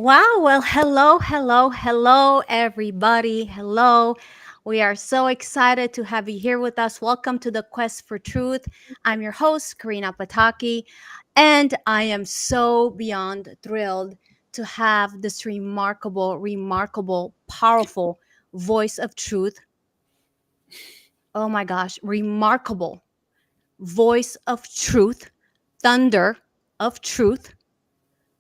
Wow. Well, hello, hello, hello, everybody. Hello. We are so excited to have you here with us. Welcome to the Quest for Truth. I'm your host, Corina Pataki, and I am so beyond thrilled to have this remarkable, powerful voice of truth. Oh my gosh, remarkable voice of truth, thunder of truth,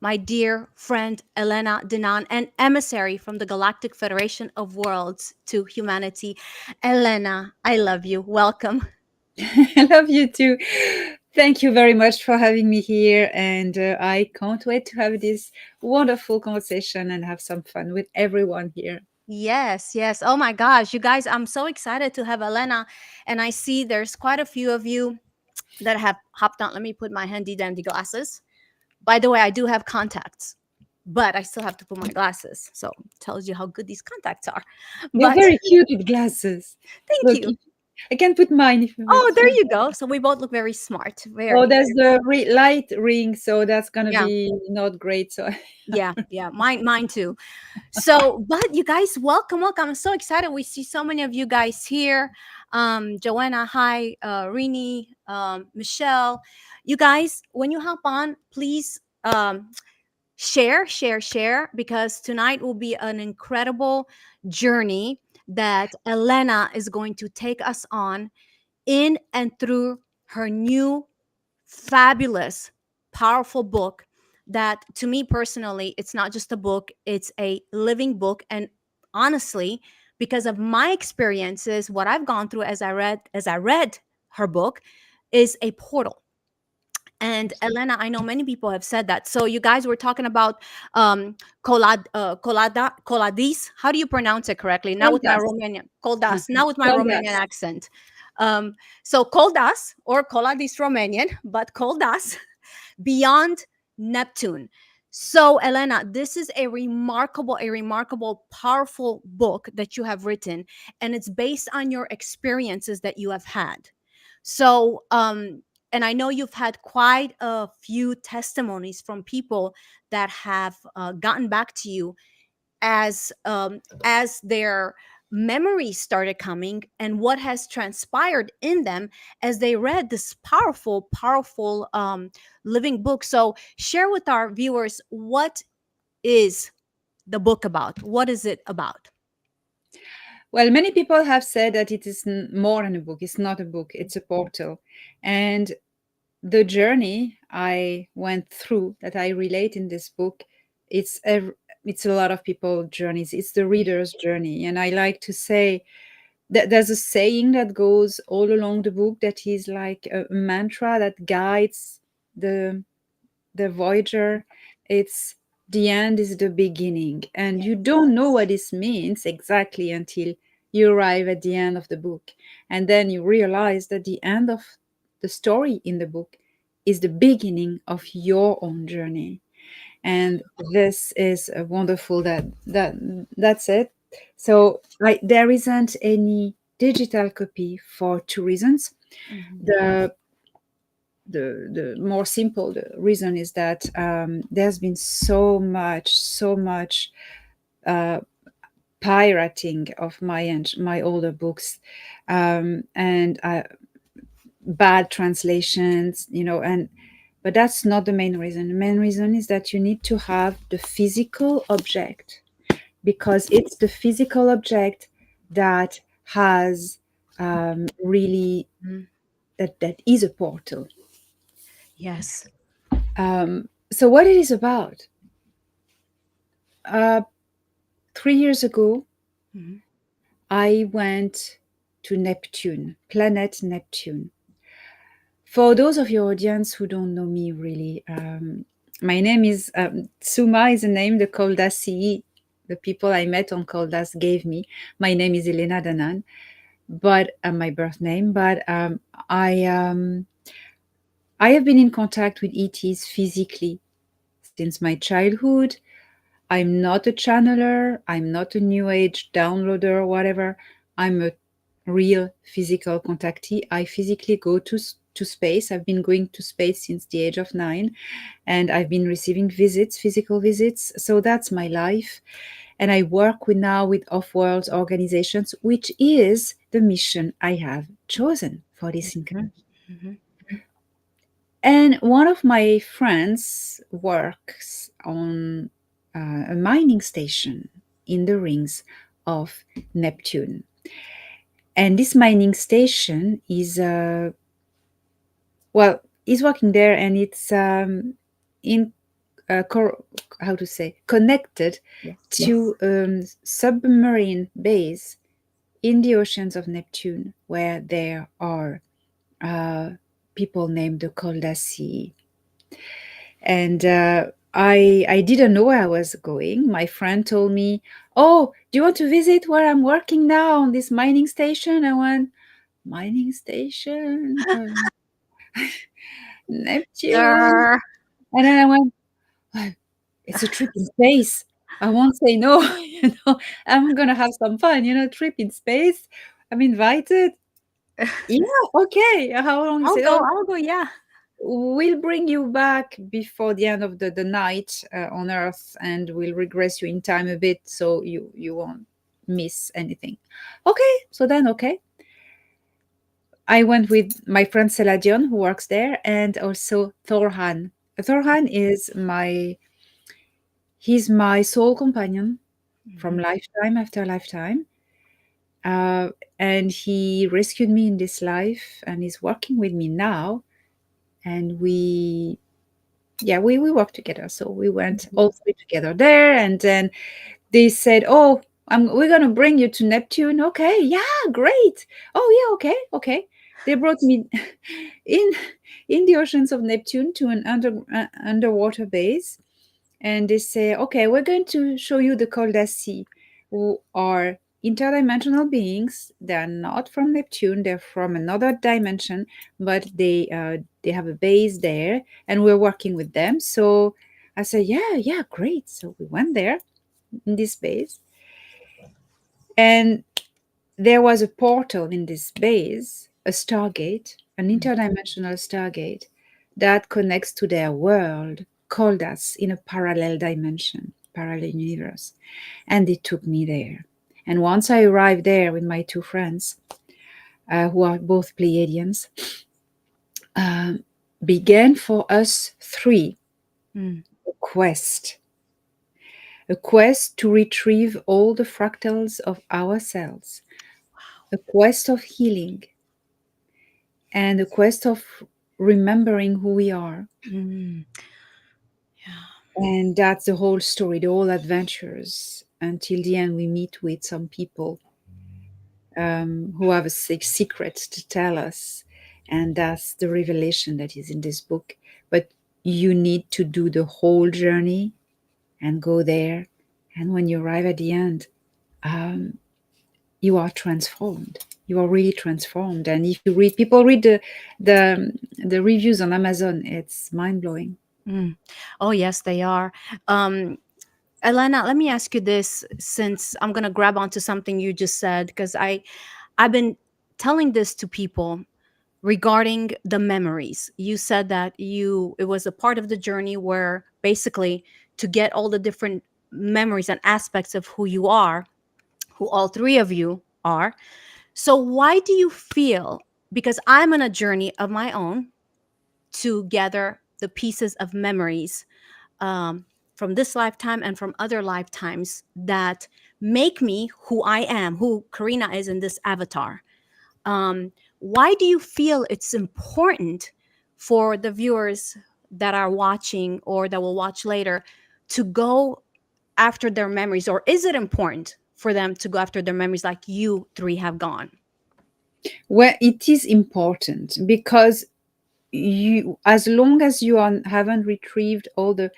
my dear friend Elena Danaan, an emissary from the Galactic Federation of Worlds to Humanity. Elena, I love you. Welcome. I love you too. Thank you very much for having me here. And I can't wait to have this wonderful conversation and have some fun with everyone here. Yes, yes. Oh my gosh, you guys, I'm so excited to have Elena. And I see there's quite a few of you that have hopped on. Let me put my handy dandy glasses. By the way, I do have contacts, but I still have to put my glasses. So it tells you how good these contacts are. You're But very cute with glasses. thank Look, you. I can put mine if Oh, it's. there you go. So we both look very smart. Oh, Very, there's very. the light ring, so that's gonna Yeah. be not great. So Yeah, yeah, mine too. So, but you guys, welcome. I'm so excited. We see so many of you guys here. Joanna, hi, Rini, Michelle. You guys, when you hop on, please share, because tonight will be an incredible journey that Elena is going to take us on in and through her new fabulous, powerful book that, to me personally, it's not just a book, it's a living book. And honestly, because of my experiences, what I've gone through as I read her book is a portal. And Elena, I know many people have said that. So you guys were talking about Koladis. How do you pronounce it correctly? Not with my Koldas. Romanian Koldas. Not with my Romanian Koldas. accent. So Koldas or Koladis Romanian, but Koldas beyond Neptune. So Elena, this is a remarkable, powerful book that you have written, and it's based on your experiences that you have had. So, and I know you've had quite a few testimonies from people that have gotten back to you as their memories started coming and what has transpired in them as they read this powerful living book. So, share with our viewers, what is the book about? What is it about? Well, many people have said that it is more than a book. It's not a book. It's a portal, and the journey I went through that I relate in this book, it's a lot of people journeys. It's the reader's journey, and I like to say that there's a saying that goes all along the book that is like a mantra that guides the the voyager. It's the end is the beginning, and you don't know what this means exactly until you arrive at the end of the book, and then you realize that the end of the story in the book is the beginning of your own journey. And this is a wonderful that's it. So like there isn't any digital copy for two reasons. Mhm. The more simple the reason is that there's been so much uh, pirating of my older books, and bad translations, and but that's not the main reason. The main reason is that you need to have the physical object, because it's the physical object that has really Mhm. that is a portal. Yes. So what it is about, uh, 3 years ago Mhm. I went to Neptune, planet Neptune. For those of your audience who don't know me really, my name is Suma is a name the Koldasi, the people I met on Koldas gave me. My name is Elena Danaan, but my birth name. But I have been in contact with ETs physically since my childhood. I'm not a channeler. I'm not a new age downloader or whatever. I'm a real physical contactee. I physically go to space. I've been going to space since the age of 9, and I've been receiving visits, physical visits. So that's my life. And I work with now with off-world organizations, which is the mission I have chosen for this Mhm. incarnation. Mhm. And one of my friends works on a mining station in the rings of Neptune. And this mining station is, well, he's working there, and it's in, how to say, connected Yes. to submarine base in the oceans of Neptune, where there are uh, people named the Koldasi. And I didn't know where I was going. My friend told me, "Oh, do you want to visit where I'm working now on this mining station?" I went, "Mining station, Neptune," Sir. and then I went, "Oh, it's a trip in space. I won't say no. I'm gonna have some fun. Trip in space. I'm invited. Yeah, okay. How long is I'll it? go. Oh, I'll go. Yeah. we'll bring you back before the end of the night on Earth, and we'll regress you in time a bit so you won't miss anything." Okay, so then, okay. I went with my friend Seladion, who works there, and also Thorhan. Thorhan is he's my soul companion from Mhm. lifetime after lifetime. Uh, and he rescued me in this life and is working with me now. And we work together. So we went Mhm. all three together there. And then they said, "Oh, we're going to bring you to Neptune." Okay, yeah, great. Oh, yeah, okay, okay. They brought me in in the oceans of Neptune to an underwater base, and they say, "Okay, we're going to show you the Koldasi, who are interdimensional beings. They're not from Neptune; they're from another dimension, but they have a base there, and we're working with them." So I said, "Yeah, yeah, great." So we went there in this base, and there was a portal in this base, a stargate, an interdimensional stargate that connects to their world, Koldas, in a parallel dimension, parallel universe. And they took me there. And once I arrived there with my two friends, who are both Pleiadians, um, began for us three Mm. a quest, a quest to retrieve all the fractals of ourselves, a quest of healing, and a quest of remembering who we are. Mm. Yeah. And that's the whole story, the whole adventures. Until the end, we meet with some people who have a secret to tell us. And that's the revelation that is in this book. But you need to do the whole journey and go there. And when you arrive at the end, um, you are transformed. You are really transformed. And if you read, people read the reviews on Amazon, it's mind blowing. Mm. Oh yes, they are. Um, Elena, let me ask you this, since I'm gonna grab onto something you just said, because I've been telling this to people regarding the memories. You said that it was a part of the journey where basically to get all the different memories and aspects of who you are, who all three of you are. So why do you feel, because I'm on a journey of my own to gather the pieces of memories, um, from this lifetime and from other lifetimes that make me who I am, who Corina is in this avatar. Why do you feel it's important for the viewers that are watching or that will watch later to go after their memories? Or is it important for them to go after their memories like you three have gone? Well, it is important because you, as long as you haven't retrieved all the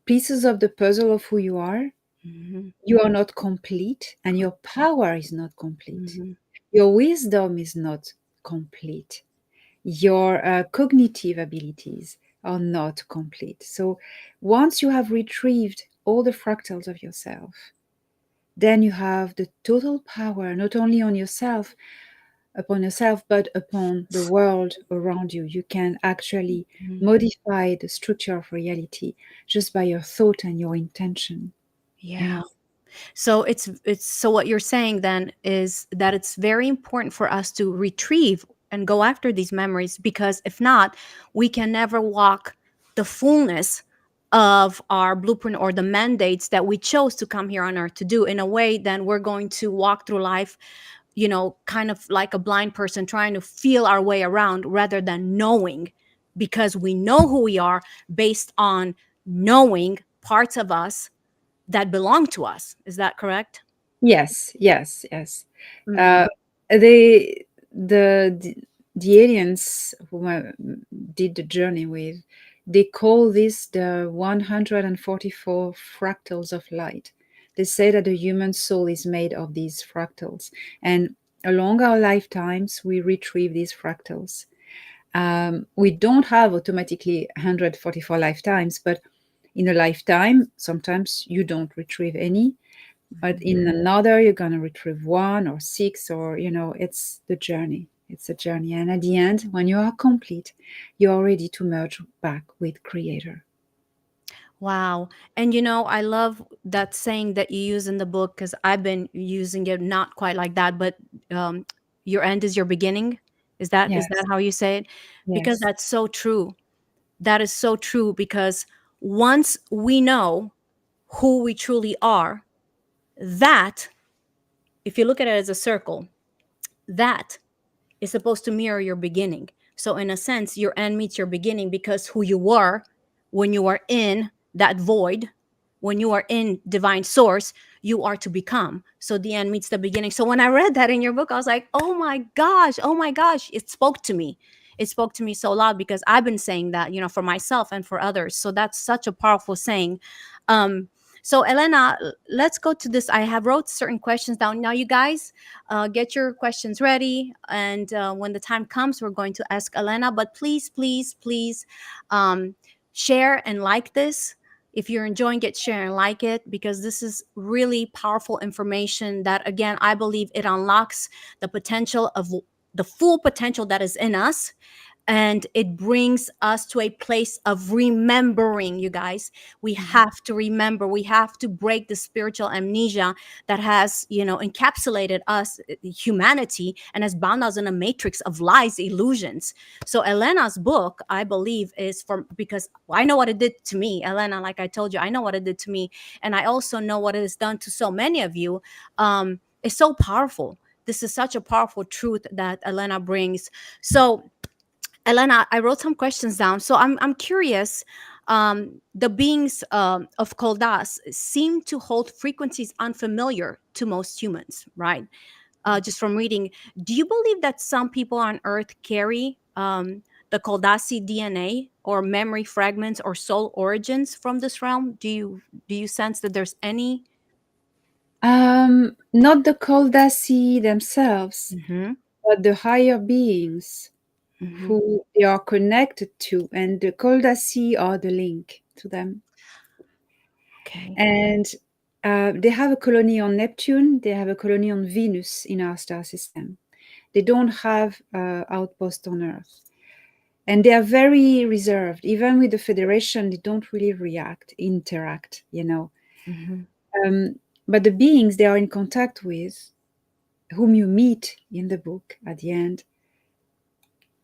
pieces of the puzzle of who you are, Hmm. you are not complete, and your power is not complete. Hmm. Your wisdom is not complete. Your cognitive abilities are not complete. So once you have retrieved all the fractals of yourself, then you have the total power not only on yourself, upon yourself, but upon the world around you. You can actually Mhm. modify the structure of reality just by your thought and your intention. Yeah. Yeah. So it's so what you're saying then is that it's very important for us to retrieve and go after these memories, because if not, we can never walk the fullness of our blueprint or the mandates that we chose to come here on earth to do. In a way, then we're going to walk through life, kind of like a blind person trying to feel our way around rather than knowing, because we know who we are based on knowing parts of us that belong to us. Is that correct? Yes, yes, yes. Mm-hmm. Uh, they, the aliens who I did the journey with, they call this the 144 fractals of light. They say that the human soul is made of these fractals, and along our lifetimes, we retrieve these fractals. We don't have automatically 144 lifetimes, but in a lifetime, sometimes you don't retrieve any, but in another you're going to retrieve one or six, or it's the journey. It's a journey, and at the end, when you are complete, you are ready to merge back with creator. Wow. And I love that saying that you use in the book, because I've been using it not quite like that, but um, your end is your beginning. Is that Yes, how you say it? Because yes. that's so true. That is so true, because once we know who we truly are, that, if you look at it as a circle, that is supposed to mirror your beginning. So, in a sense, your end meets your beginning, because who you were when you are in that void, when you are in divine source, you are to become. So, the end meets the beginning. So, when I read that in your book, I was like, oh my gosh, it spoke to me. It spoke to me so loud, because I've been saying that, for myself and for others. So, that's such a powerful saying. Um, so, Elena, let's go to this. I have wrote certain questions down. Now, you guys, get your questions ready, and when the time comes, we're going to ask Elena. But please, please, please, um, share and like this. If you're enjoying it, share and like it, because this is really powerful information that, again, I believe it unlocks the potential of the full potential that is in us, and it brings us to a place of remembering. You guys, we have to remember. We have to break the spiritual amnesia that has, encapsulated us, humanity, and has bound us in a matrix of lies, illusions. So Elena's book, I believe, is for, because I know what it did to me. Elena, like I told you, I know what it did to me, and I also know what it has done to so many of you. It's so powerful. This is such a powerful truth that Elena brings. So, Elena, I wrote some questions down. So I'm curious. The beings of Koldas seem to hold frequencies unfamiliar to most humans, right? Just from reading, do you believe that some people on Earth carry the Koldasi DNA or memory fragments or soul origins from this realm? Do you sense that there's any? Not the Koldasi themselves, Mm-hmm, but the higher beings mm-hmm, who they are connected to, and the Koldasi are the link to them. okay. And they have a colony on Neptune, they have a colony on Venus in our star system. They don't have outpost on Earth. And they are very reserved. Even with the Federation, they don't really interact. Mm-hmm, Um, but the beings they are in contact with, whom you meet in the book at the end,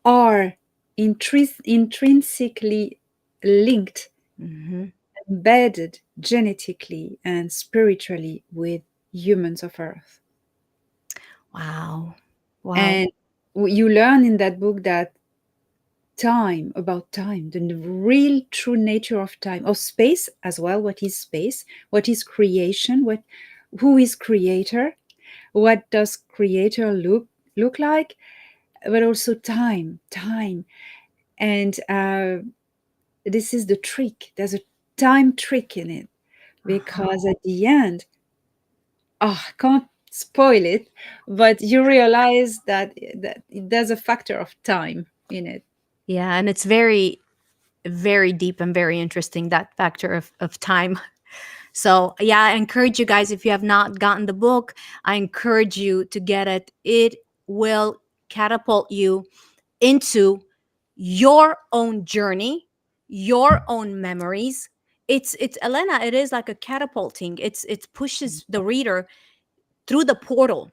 are intrinsically linked, mm-hmm. embedded genetically and spiritually with humans of Earth. Wow, wow. And you learn in that book that about time, the real true nature of time, of space as well. What is space? What is creation? Who is creator? What does creator look like? But also time. And this is the trick. There's a time trick in it, Uh-huh. because at the end, I can't spoil it, but you realize that there's a factor of time in it. Yeah, and it's very, very deep and very interesting, that factor of time. So yeah, I encourage you guys, if you have not gotten the book, I encourage you to get it. It will. catapult you into your own journey, your own memories. It's Elena, it is like a catapulting. It pushes the reader through the portal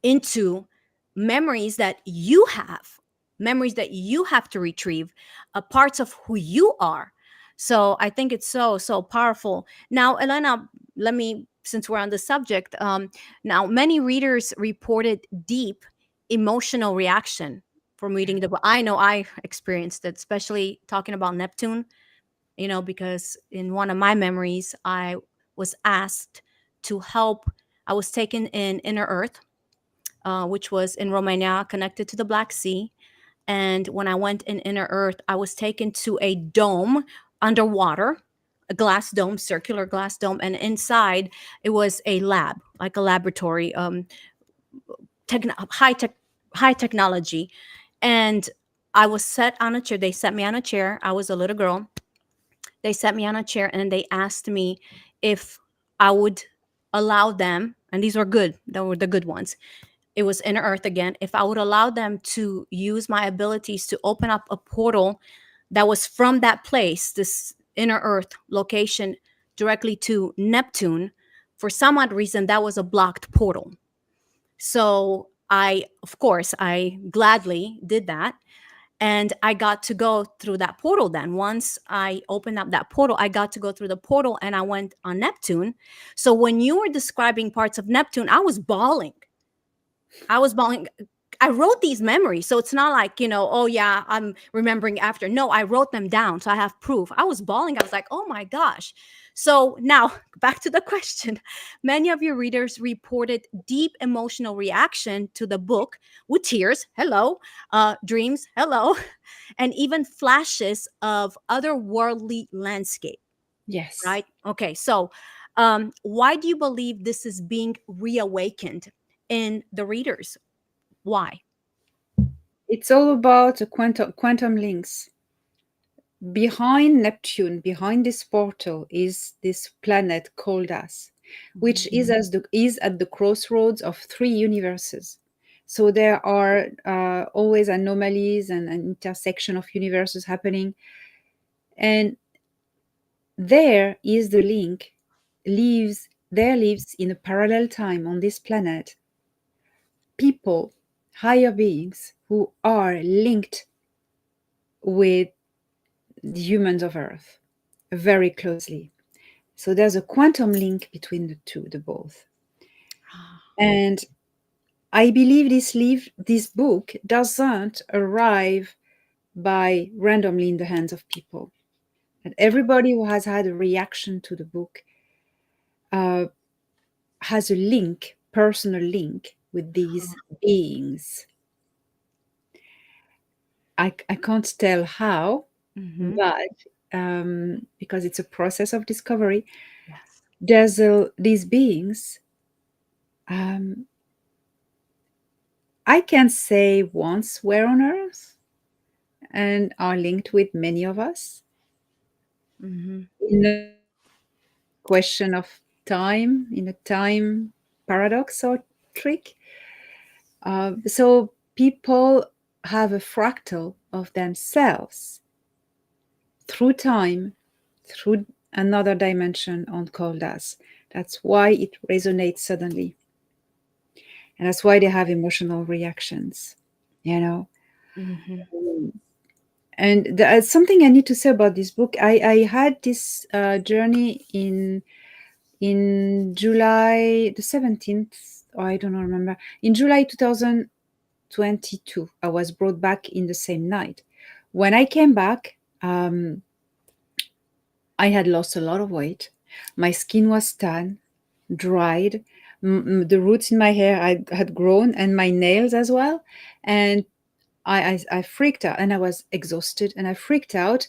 into memories that you have, memories that you have to retrieve, parts of who you are. So I think it's so powerful. Now, Elena, let me, since we're on the subject, now many readers reported deep emotional reaction from reading the book. I know I experienced it, especially talking about Neptune. Because in one of my memories, I was asked to help. I was taken in Inner Earth, which was in Romania, connected to the Black Sea. And when I went in Inner Earth, I was taken to a dome underwater, a glass dome, circular glass dome. And inside, it was a lab, like a laboratory, high tech, high technology. And I was set on a chair. They set me on a chair. I was a little girl. They set me on a chair and they asked me if I would allow them, and these were good, they were the good ones. It was Inner Earth again. If I would allow them to use my abilities to open up a portal that was from that place, this Inner Earth location, directly to Neptune, for some odd reason, that was a blocked portal. So of course, I gladly did that. And I got to go through that portal then. Once I opened up that portal, I got to go through the portal and I went on Neptune. So when you were describing parts of Neptune, I was bawling. I was bawling. I wrote these memories. So it's not like, oh yeah, I'm remembering after. No, I wrote them down. So I have proof. I was bawling. I was like, oh my gosh. So now back to the question. Many of your readers reported deep emotional reaction to the book with tears. Hello. Dreams. Hello. And even flashes of otherworldly landscape. Yes. Right. Okay. So why do you believe this is being reawakened in the readers? Why? It's all about the quantum links. Behind Neptune, behind this portal, is this planet Koldas, which Mhm. is at the crossroads of three universes. So there are always anomalies and an intersection of universes happening, and there is the link. Lives in a parallel time on this planet people, higher beings who are linked with the humans of Earth very closely. So there's a quantum link between the two, the both. And I believe this book doesn't arrive by randomly in the hands of people. And everybody who has had a reaction to the book uh, has a link, personal link with these beings. I can't tell how, Mm-hmm. but because it's a process of discovery, Yes. these beings. Um, I can say once were on Earth and are linked with many of us Mm-hmm. in a question of time, in a time paradox or trick. So people have a fractal of themselves through time, through another dimension on Koldas. That's why it resonates suddenly. And that's why they have emotional reactions, you know. Mm-hmm. And there's something I need to say about this book. I had this journey in July the 17th, or I don't remember. In July 2022, I was brought back in the same night. When I came back, I had lost a lot of weight. My skin was tan, dried. The roots in my hair had grown, and my nails as well. And I freaked out, and I was exhausted, and I freaked out.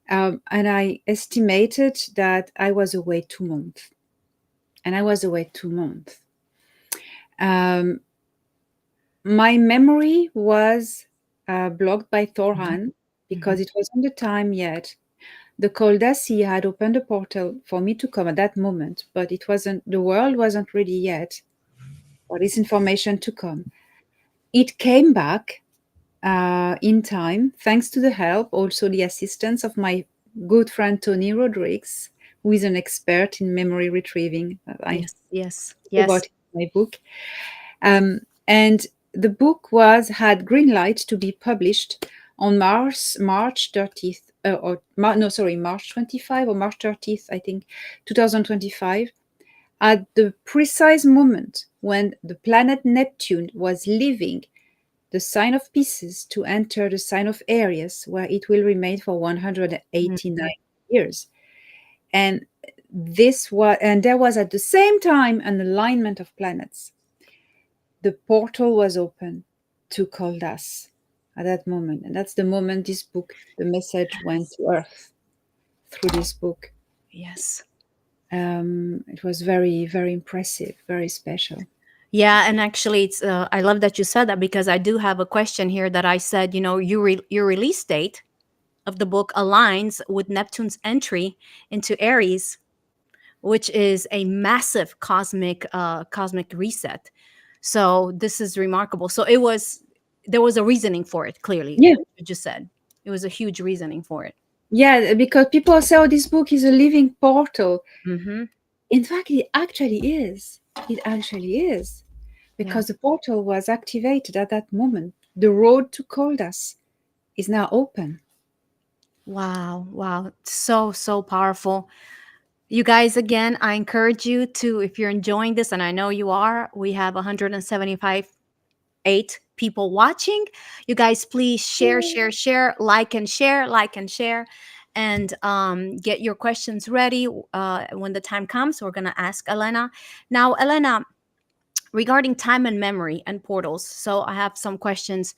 And I estimated that I was away 2 months, and I was away 2 months. Um, my memory was blocked by Thorhan Mm-hmm. because it wasn't the time yet. The Koldasi had opened a portal for me to come at that moment, but it wasn't. The world wasn't ready yet for this information to come. It came back in time, thanks to the help, also the assistance of my good friend Tony Rodriguez, who is an expert in memory retrieving. I Yes, yes, talk about yes. it in my book. And the book was had green light to be published on March 30th, no, sorry, March 25 or March 30th, I think, 2025, at the precise moment when the planet Neptune was leaving the sign of Pisces to enter the sign of Aries, where it will remain for 189 Mhm. years. And there was at the same time an alignment of planets. The portal was open to Koldas at that moment. And that's the moment this book, the message went Yes, to Earth through this book. yes. It was very, very impressive, very special. Yeah, and actually, it's I love that you said that because I do have a question here that I said, your release date of the book aligns with Neptune's entry into Aries, which is a massive cosmic reset. So this is remarkable. So there was a reasoning for it. Clearly, Yeah, you just said it was a huge reasoning for it. yeah, because people say, oh, this book is a living portal. Mm-hmm. In fact, it actually is. It actually is. Yeah. Because the portal was activated at that moment. The road to Koldas is now open. Wow. Wow. So powerful. You guys, again, I encourage you to, if you're enjoying this, and I know you are, we have 175 8 people watching. You guys, please share, like and share, and get your questions ready. When the time comes, we're gonna ask Elena. Now, Elena, regarding time and memory and portals. So I have some questions,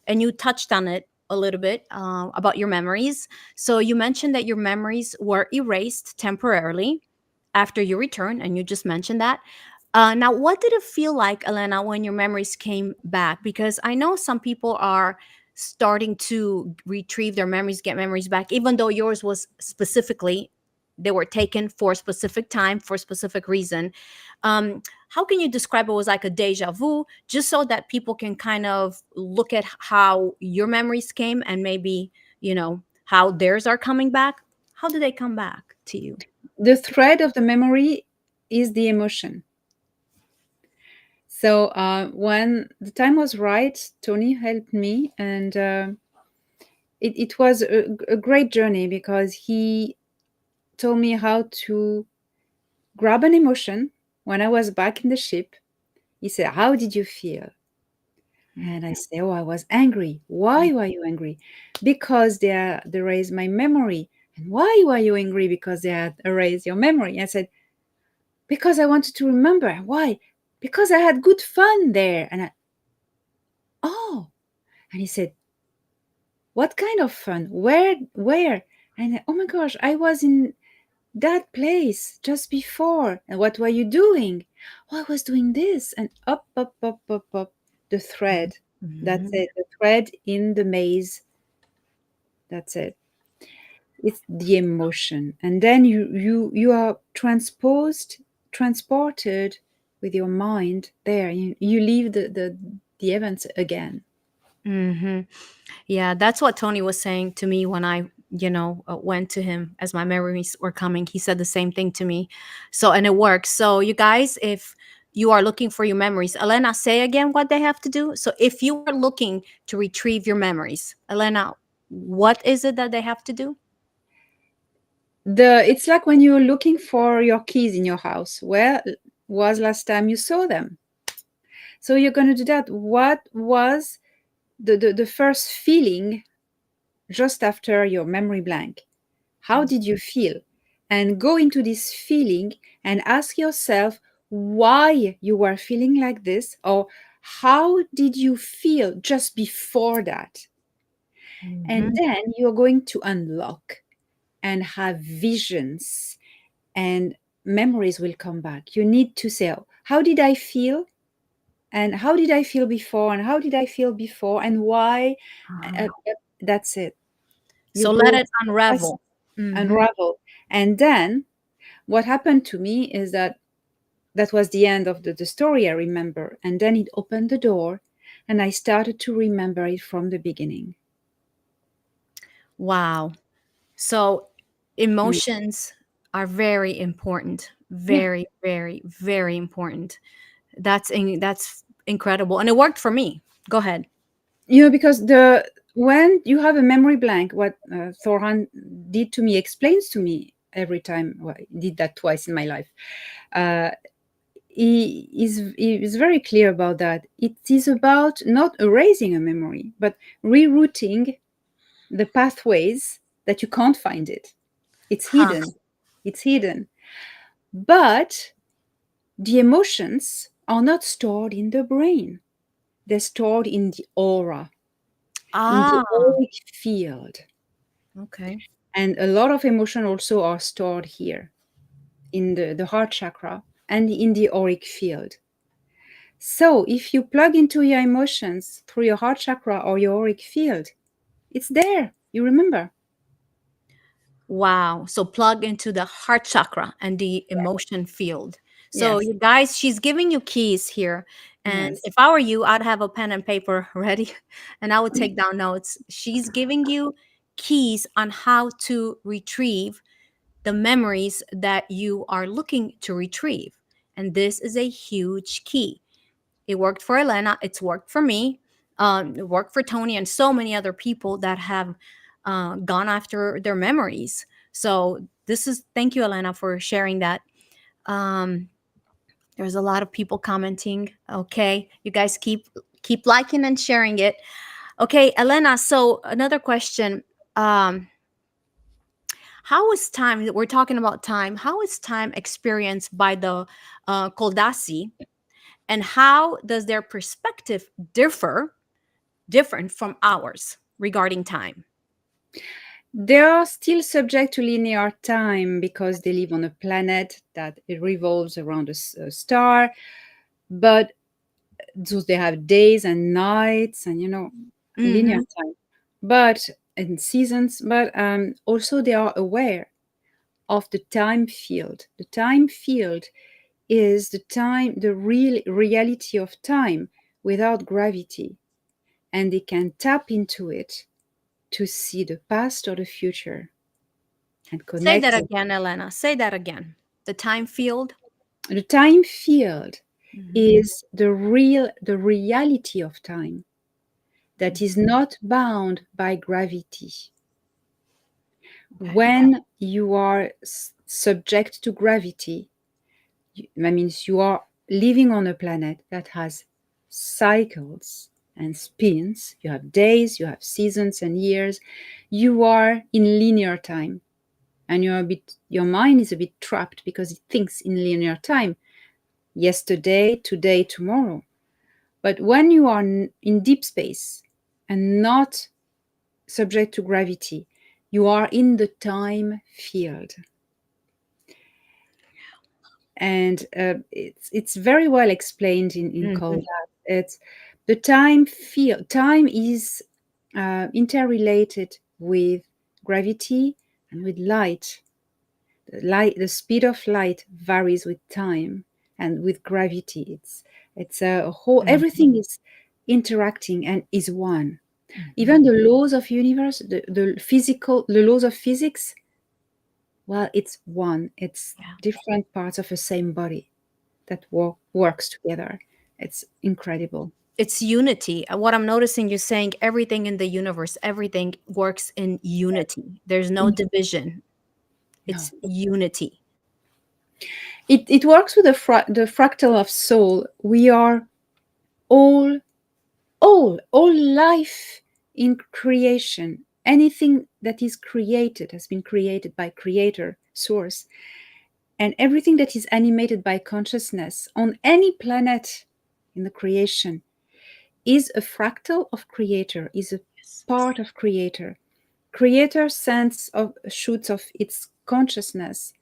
and you touched on it a little bit about your memories. So you mentioned that your memories were erased temporarily after you return, and you just mentioned that. Now, what did it feel like, Elena, when your memories came back? Because I know some people are starting to retrieve their memories, get memories back, even though yours was specifically, they were taken for a specific time, for a specific reason. How can you describe it was like a deja vu, just so that people can kind of look at how your memories came and maybe, how theirs are coming back? How do they come back to you? The thread of the memory is the emotion. So when the time was right, Tony helped me, and it was a great journey because he told me how to grab an emotion when I was back in the ship. He said, "How did you feel?" And I say, "Oh, I was angry." "Why were you angry?" "Because they erased my memory." "And why were you angry?" "Because they had erased your memory." I said, "Because I wanted to remember." "Why?" "Because I had good fun there." Oh, and he said, "What kind of fun? Where?" And oh my gosh, I was in that place just before. "And what were you doing?" "Oh, I was doing this." And up, the thread. That's Mhm. it. The thread in the maze. That's it. It's the emotion. And then you are transported with your mind there. You leave the events again. Hmm. Yeah, that's what Tony was saying to me when I, went to him as my memories were coming. He said the same thing to me. So, and it works. So, you guys, if you are looking for your memories, Elena, say again what they have to do. So, if you are looking to retrieve your memories, Elena, what is it that they have to do? The It's like when you're looking for your keys in your house. Where was last time you saw them? So you're going to do that. What was the first feeling just after your memory blank? How did you feel? And go into this feeling and ask yourself why you were feeling like this, or how did you feel just before that? And Hmm. then you're going to unlock and have visions, and memories will come back. You need to say, "Oh, how did I feel? And how did I feel before? And how did I feel before? And why?" Uh, that's it. You So, let go it unravel. Hmm. unravel. And then what happened to me is that that was the end of the story, I remember. And then it opened the door and I started to remember it from the beginning. Wow. So Mm. emotions are very important. Yeah. Very, very, very important. That's incredible. And it worked for me. Go ahead. Because the when you have a memory blank, what Thorhan did to me explains to me every time. Well, he did that twice in my life. Uh, he is very clear about that. It is about not erasing a memory, but rerouting the pathways that you can't find it. It's Huh. hidden. It's hidden. But the emotions are not stored in the brain. They're stored in the aura, in the Ah, auric field. okay. And a lot of emotion also are stored here in the heart chakra and in the auric field. So if you plug into your emotions through your heart chakra or your auric field, it's there. You remember. Wow. So plug into the heart chakra and the emotion field. So Yes. you guys, she's giving you keys here. And Yes. if I were you, I'd have a pen and paper ready and I would take down notes. She's giving you keys on how to retrieve the memories that you are looking to retrieve. And this is a huge key. It worked for Elena. It's worked for me. It worked for Tony and so many other people that have gone after their memories. So this is thank you, Elena, for sharing that. Um, there's a lot of people commenting. Okay, you guys keep liking and sharing it. Okay, Elena. So another question. Um, how is time? We're talking about time. How is time experienced by the Koldasi, and how does their perspective different from ours regarding time? They are still subject to linear time because they live on a planet that it revolves around a star. But so they have days and nights and linear Hmm. time, but in seasons. But also they are aware of the time field. The time field is the real reality of time without gravity, and they can tap into it to see the past or the future and Say that connect it. again, Elena. Say that again. The time field. The time field Hmm. is the reality of time that is not bound by gravity. Okay. When you are subject to gravity, that means you are living on a planet that has cycles and spins. You have days, you have seasons and years. You are in linear time, and your mind is a bit trapped because it thinks in linear time, yesterday, today, tomorrow. But when you are in deep space and not subject to gravity, you are in the time field. And it's very well explained in Hmm. Koldas. It's the time field. Time is interrelated with gravity and with light. The speed of light varies with time and with gravity. It's a whole. Everything is interacting and is one. Hmm. Even the laws of universe, the laws of physics, well, it's one. It's Yeah. different parts of the same body that works together. It's incredible. It's unity. What I'm noticing, you're saying everything in the universe, everything works in unity. There's no Mm. division. No, It's unity. it works with the fractal of soul. We are all all life in creation. Anything that is created has been created by creator source, and everything that is animated by consciousness on any planet in the creation is a fractal of creator, is a Yes. part of creator. Creator sends of shoots of its consciousness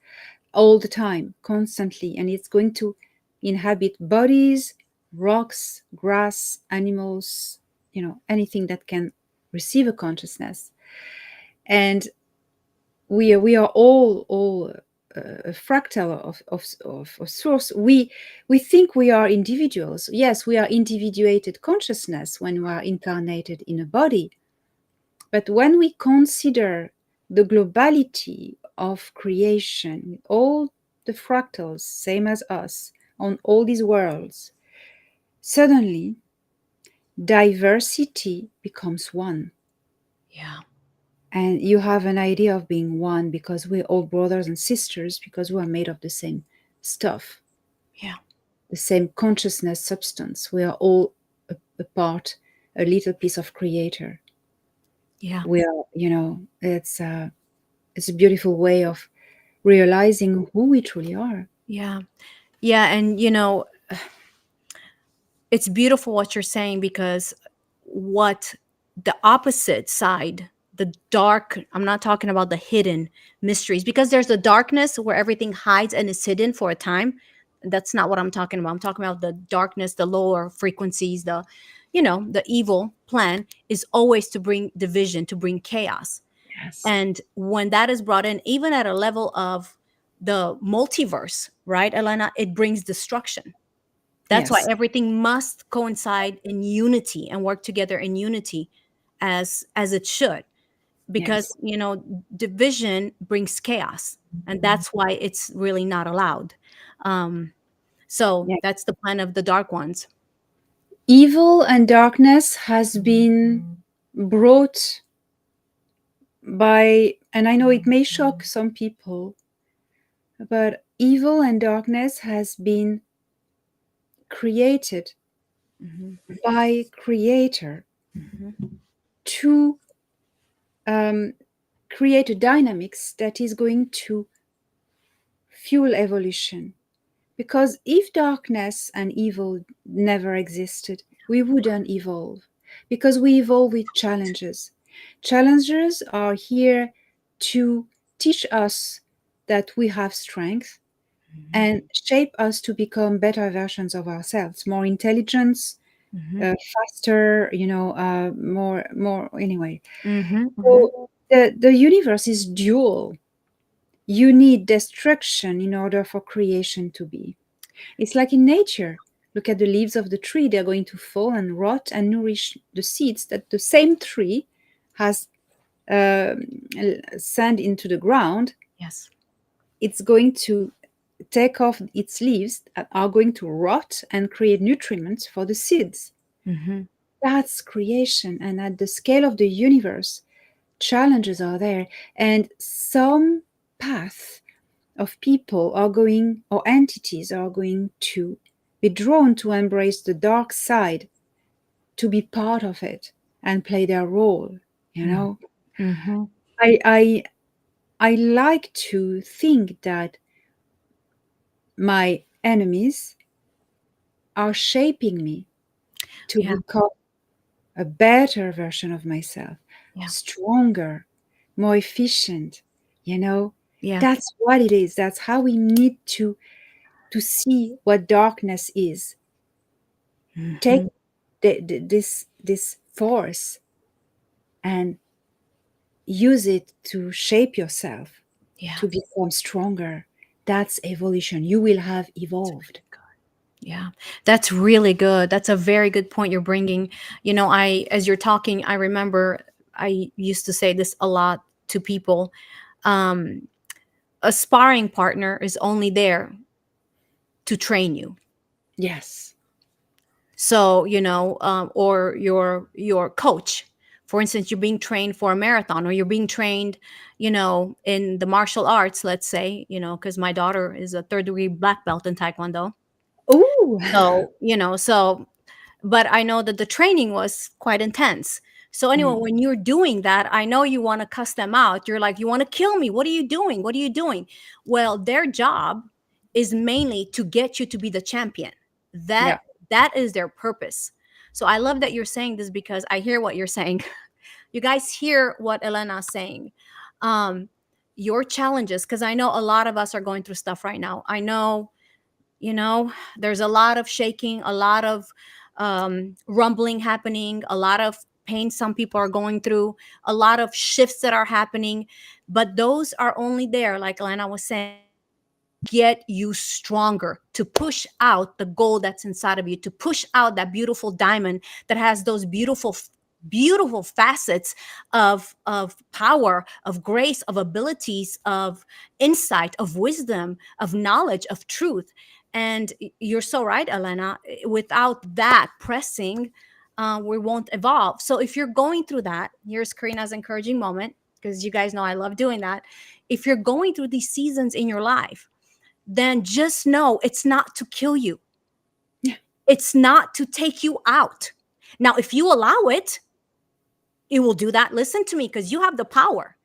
all the time, constantly, and it's going to inhabit bodies, rocks, grass, animals, anything that can receive a consciousness. And we are all a fractal of source, we think we are individuals. Yes, we are individuated consciousness when we are incarnated in a body. But when we consider the globality of creation, all the fractals, same as us, on all these worlds, suddenly diversity becomes one. Yeah. And you have an idea of being one because we're all brothers and sisters, because we are made of the same stuff, Yeah. the same consciousness substance. We are all a part, a little piece of creator. Yeah. We are, it's a beautiful way of realizing who we truly are. Yeah. Yeah. And, it's beautiful what you're saying, because what the opposite side, the dark, I'm not talking about the hidden mysteries, because there's a darkness where everything hides and is hidden for a time. That's not what I'm talking about. I'm talking about the darkness, the lower frequencies, the evil plan is always to bring division, to bring chaos. Yes. And when that is brought in, even at a level of the multiverse, right, Elena, it brings destruction. That's why Yes. everything must coincide in unity and work together in unity, as it should, because Yes. division brings chaos, and that's why it's really not allowed. um so Yeah. that's the plan of the dark ones. Evil and darkness has been brought by, and I know it may shock some people, but evil and darkness has been created Hmm. by creator Hmm. to um, create a dynamics that is going to fuel evolution. Because if darkness and evil never existed, we wouldn't evolve. Because we evolve with challenges. Challenges are here to teach us that we have strength and shape us to become better versions of ourselves, more intelligence, Hmm. faster, more anyway. Hmm. Hmm. So the universe is dual. You need destruction in order for creation to be. It's like in nature. Look at the leaves of the tree, they're going to fall and rot and nourish the seeds that the same tree has um, sent into the ground. Yes. It's going to take off its leaves that are going to rot and create nutrients for the seeds. Hmm. That's creation. And at the scale of the universe, challenges are there. And some paths of people are going, or entities are going to be drawn to embrace the dark side, to be part of it and play their role. You know, Hmm. I I I like to think that my enemies are shaping me to Yeah. become a better version of myself, Yeah. stronger, more efficient. You know, Yeah. that's what it is. That's how we need to see what darkness is. Take Hmm. this force and use it to shape yourself, Yeah. to become stronger. That's evolution. You will have evolved. Yeah, that's really good. That's a very good point you're bringing. As you're talking, I remember I used to say this a lot to people. Um, a sparring partner is only there to train you. Yes. So, or your coach. For instance, you're being trained for a marathon, or you're being trained, in the martial arts, let's say, because my daughter is a third-degree black belt in Taekwondo. Oh, So but I know that the training was quite intense. So anyway, mm, when you're doing that, I know you want to cuss them out. You're like, you want to kill me. What are you doing? What are you doing? Well, their job is mainly to get you to be the champion. That yeah. that is their purpose. So I love that you're saying this, because I hear what you're saying. You guys hear what Elena's saying. Um, your challenges, because I know a lot of us are going through stuff right now. I know, there's a lot of shaking, a lot of rumbling happening, a lot of pain some people are going through, a lot of shifts that are happening. But those are only there, like Elena was saying, get you stronger, to push out the gold that's inside of you, to push out that beautiful diamond that has those beautiful facets of power, of grace, of abilities, of insight, of wisdom, of knowledge, of truth. And you're so right, Elena. Without that pressing, we won't evolve. So if you're going through that, here's Karina's encouraging moment, because you guys know I love doing that. If you're going through these seasons in your life, then just know it's not to kill you. Yeah. It's not to take you out. Now, if you allow it, it will do that. Listen to me, because you have the power.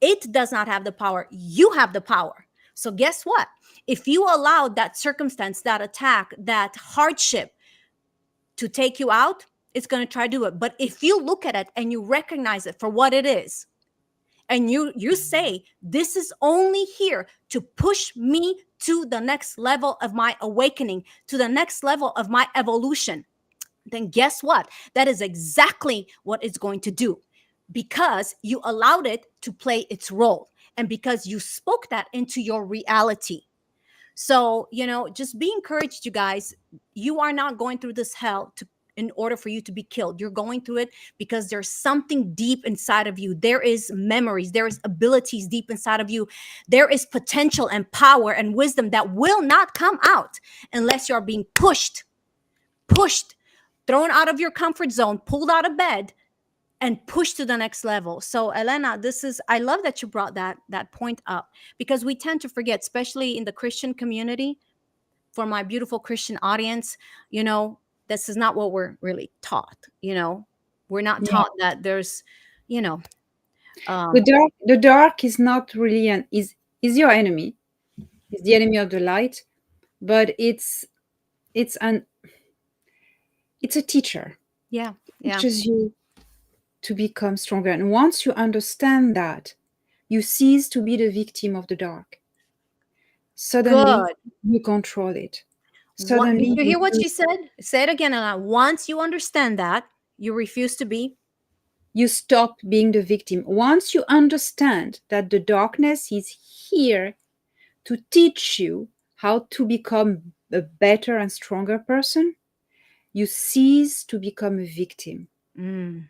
It does not have the power. You have the power. So guess what? If you allow that circumstance, that attack, that hardship to take you out, it's going to try to do it. But if you look at it and you recognize it for what it is, and you say, this is only here to push me to the next level of my awakening, to the next level of my evolution, then guess what? That is exactly what it's going to do, because you allowed it to play its role, and because you spoke that into your reality. So, just be encouraged, you guys. You are not going through this hell in order for you to be killed. You're going through it because there's something deep inside of you. There is memories, there is abilities deep inside of you. There is potential and power and wisdom that will not come out unless you're being pushed, thrown out of your comfort zone, pulled out of bed, and pushed to the next level. So, Elena, I love that you brought that point up, because we tend to forget, especially in the Christian community. For my beautiful Christian audience, this is not what we're really taught. We're not Yeah. taught that there's, you know The um dark is not really is your enemy. It's the enemy of the light, but it's an it's a teacher. yeah, It yeah. teaches you to become stronger. And once you understand that, you cease to be the victim of the dark. Suddenly, Good. you control it. What did Suddenly, you you hear what she said? Say it again, Elena. Once you understand that, you refuse to be. stop being the victim. Once you understand that the darkness is here to teach you how to become a better and stronger person, you cease to become a victim. Mm.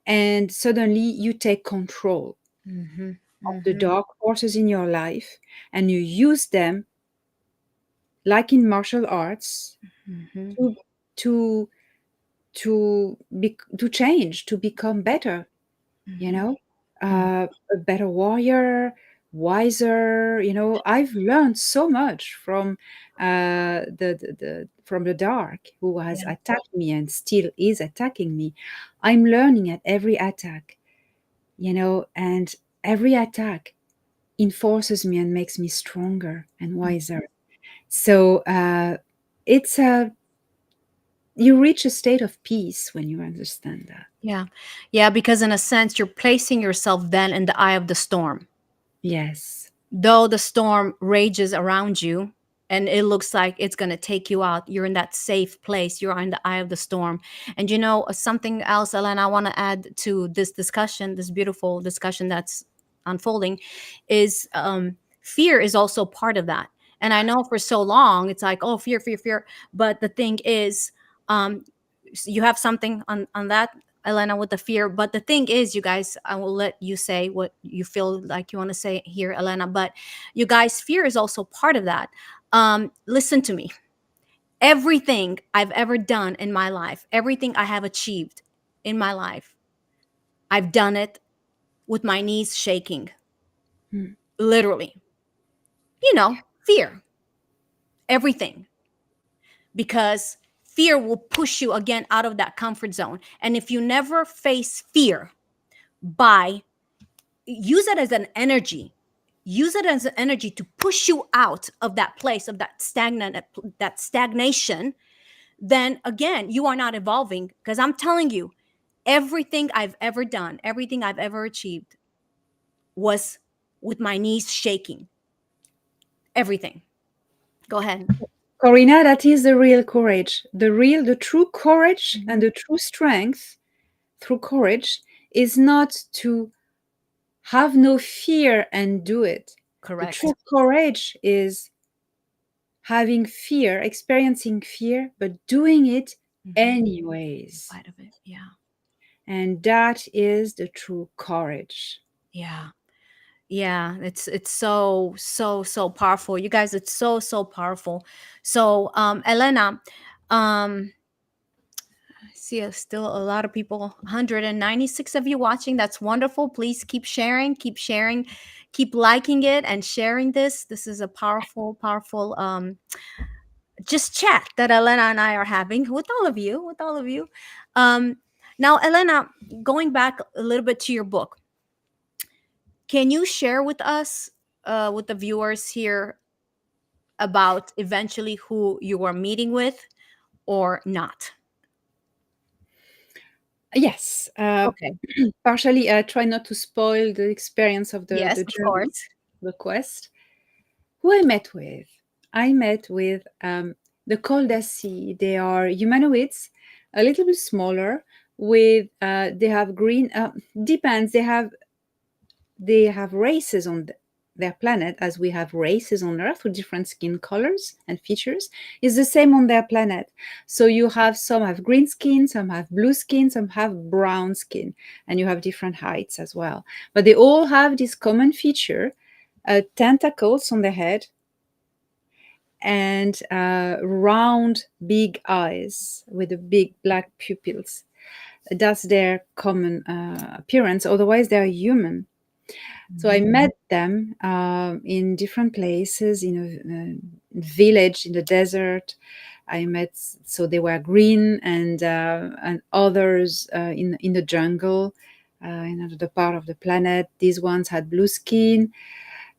And suddenly you take control Mm-hmm. of the Mm-hmm. dark forces in your life, and you use them like in martial arts Mm-hmm. to to to change, to become better, you Mm-hmm. know, a better warrior, wiser. I've learned so much from from the dark, who has Yeah. attacked me and still is attacking me. I'm learning at every attack, and every attack enforces me and makes me stronger and wiser. So it's a you reach a state of peace when you understand that. Yeah. Yeah, because in a sense, you're placing yourself then in the eye of the storm. Yes. Though the storm rages around you and it looks like it's going to take you out, you're in that safe place. You're in the eye of the storm. And something else, Ellen, I want to add to this discussion, this beautiful discussion that's unfolding, is fear is also part of that. And I know for so long it's like, oh, fear, fear, fear. But the thing is, um, you have something on that, Elena, with the fear. But the thing is, you guys, I will let you say what you feel like you want to say here, Elena. But you guys, fear is also part of that. Listen to me. Everything I've ever done in my life, everything I have achieved in my life, I've done it with my knees shaking, Mm. literally. Fear, everything, because fear will push you again out of that comfort zone. And if you never face fear, by use it as an energy, use it as an energy to push you out of that place of that stagnation, then again you are not evolving, because I'm telling you, everything I've ever done, everything I've ever achieved was with my knees shaking. Everything. Go ahead. Corina, that is the real courage. The true courage and Mhm. the true strength through courage is not to have no fear and do it. The true Correct. courage is having fear, experiencing fear, but doing it Hmm. In anyways. spite of it. Yeah. And that is the true courage. Yeah. Yeah, it's so powerful. You guys, it's so powerful. So, Elena, I see still a lot of people, 196 of you watching. That's wonderful. Please keep sharing, keep liking it and sharing this. This is a powerful just chat that Elena and I are having with all of you. Um Now, Elena, going back a little bit to your book, can you share with us, with the viewers here, about eventually who you are meeting with or not? Yes, Okay. partially I try not to spoil the experience of Yes, the of journey, course. the quest. Who I met with? I met with the Koldasi. They are humanoids, a little bit smaller. With they have green. Depends. They have races on their planet as we have races on Earth with different skin colors and features. It's the same on their planet. So you have some have green skin, some have blue skin, some have brown skin, and you have different heights as well. But they all have this common feature: tentacles on their head and round, big eyes with the big black pupils. That's their common appearance. Otherwise, they're human. So I Mhm. met them in different places, in a village in the desert. I met, so they were green, and others in the jungle, in another part of the planet. These ones had blue skin.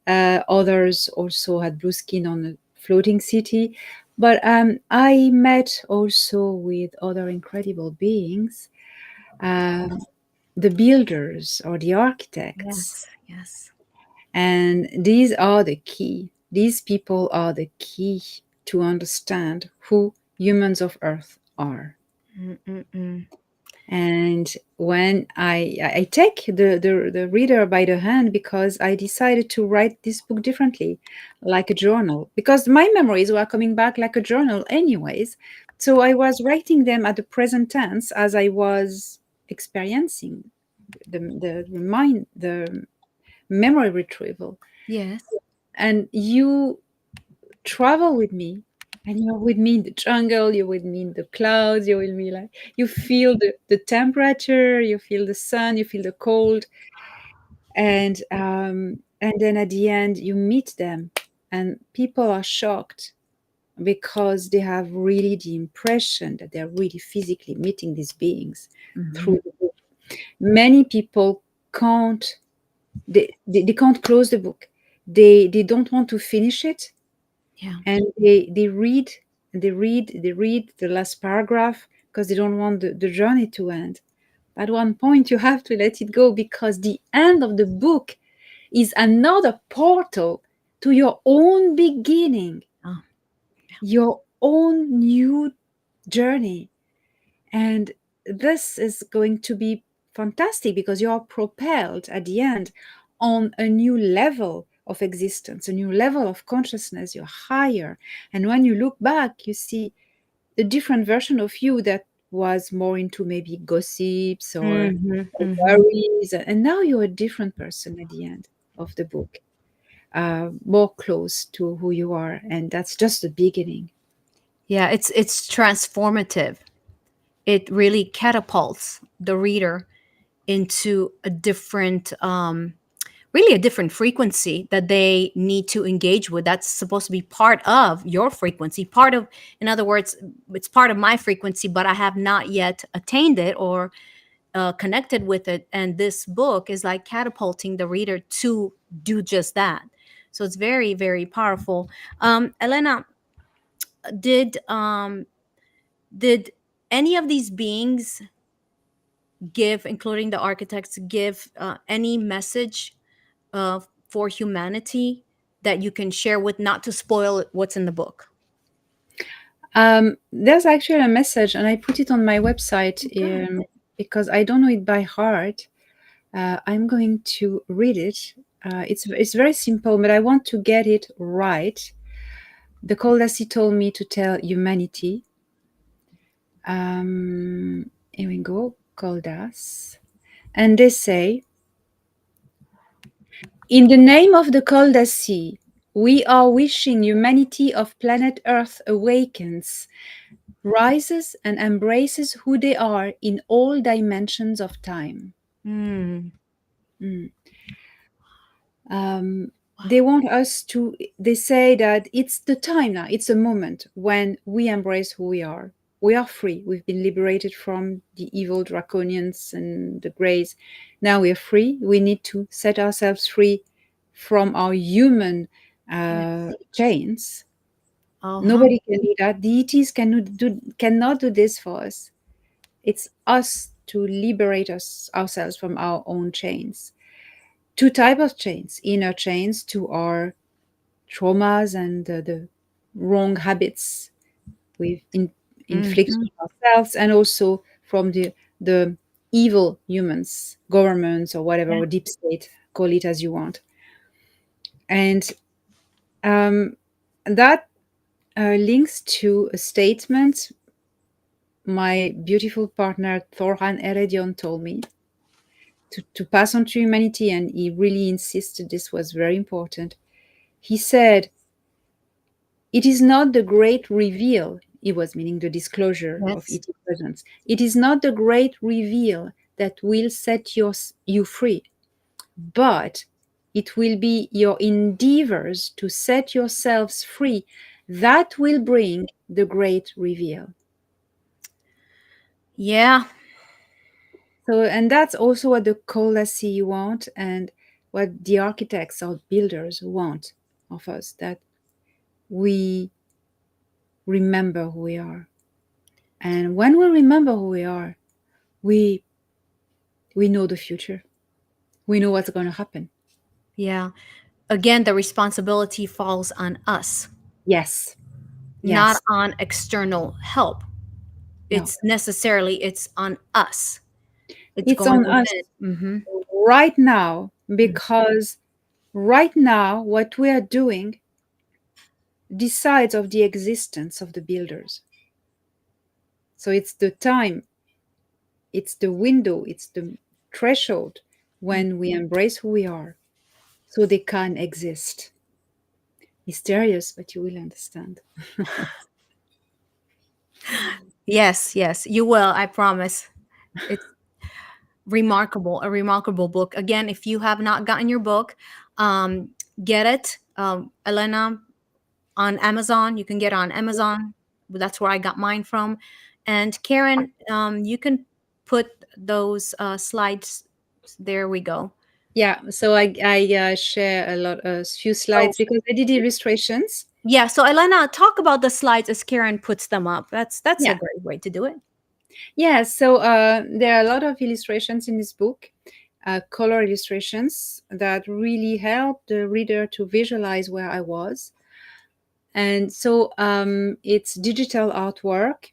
Others also had blue skin on a floating city. But I met also with other incredible beings, um, the builders or the architects. Yes, yes. And these are the key. These people are the key to understand who humans of Earth are. Mm-mm-mm. And when I take the reader by the hand because I decided to write this book differently, like a journal, because my memories were coming back like a journal, anyways. So I was writing them at the present tense as I was experiencing the mind, the memory retrieval. Yes. And you travel with me, and you're with me in the jungle, you're with me in the clouds, you're with me, like you feel the temperature, you feel the sun, you feel the cold, and then at the end you meet them, and people are shocked because they have really the impression that they're really physically meeting these beings Hmm. through the book. Many people can't, they can't close the book. They don't want to finish it, Yeah. and they read the last paragraph because they don't want the journey to end. At one point you have to let it go, because the end of the book is another portal to your own beginning, Oh, your own new journey. And this is going to be fantastic because you are propelled at the end on a new level of existence, a new level of consciousness. You're higher. And when you look back, you see a different version of you that was more into maybe gossips hmm or hmm. worries. And now you're a different person at the end of the book, more close to who you are. And that's just the beginning. Yeah, it's transformative. It really catapults the reader into a different, really a different frequency that they need to engage with. That's supposed to be part of your frequency, part of, in other words, it's part of my frequency, but I have not yet attained it or connected with it. And this book is like catapulting the reader to do just that. So it's very powerful. Elena, did um did any of these beings give, including the architects, give any message for humanity that you can share with, not to spoil what's in the book? There's actually a message, and I put it on my website Okay. because I don't know it by heart. I'm going to read it. It's very simple, but I want to get it right. The Koldasi told me to tell humanity. Here we go, Koldas. And they say, in the name of the Koldasi, we are wishing humanity of planet Earth awakens, rises, and embraces who they are in all dimensions of time. Mm. Mm. They want us to, they say that it's the time now, it's a moment when we embrace who we are. We are free. We've been liberated from the evil draconians and the greys. Now we are free. We need to set ourselves free from our human Yes. chains. Uh-huh. Nobody can do that. Deities cannot do this for us. It's us to liberate ourselves from our own chains. Two type of chains: inner chains to our traumas and the wrong habits we've inflicted Hmm. on ourselves, and also from the evil humans, governments, or whatever, Yeah. or deep state, call it as you want. And um, that links to a statement my beautiful partner Thorhan Eredion told me to pass on to humanity, and he really insisted this was very important. He said, "It is not the great reveal," he was meaning the disclosure of Yes. ET presence. "It is not the great reveal that will set you free, but it will be your endeavors to set yourselves free that will bring the great reveal." Yeah. So, and that's also what the Kolasi want, and what the architects or builders want of us, that we remember who we are. And when we remember who we are, we we know the future. We know what's going to happen. Yeah. Again, the responsibility falls on us, Yes. not Yes. on external help. No. It's on us. It's It's going on us within. Mm-hmm. right now, because right now what we are doing decides of the existence of the builders. So it's the time, it's the window, it's the threshold when we embrace who we are, so they can exist. Mysterious, but you will understand. Yes, yes, you will. I promise. It's remarkable, a remarkable book. Again, if you have not gotten your book, um, get it. Elena, on Amazon. You can get it on Amazon. That's where I got mine from. And Karen, you can put those slides. There we go. Yeah, so I share a few So slides because I did illustrations. yeah, so Elena, talk about the slides as Karen puts them up. That's a Yeah, great way to do it. yeah. So there are a lot of illustrations in this book, color illustrations that really help the reader to visualize where I was. And so it's digital artwork.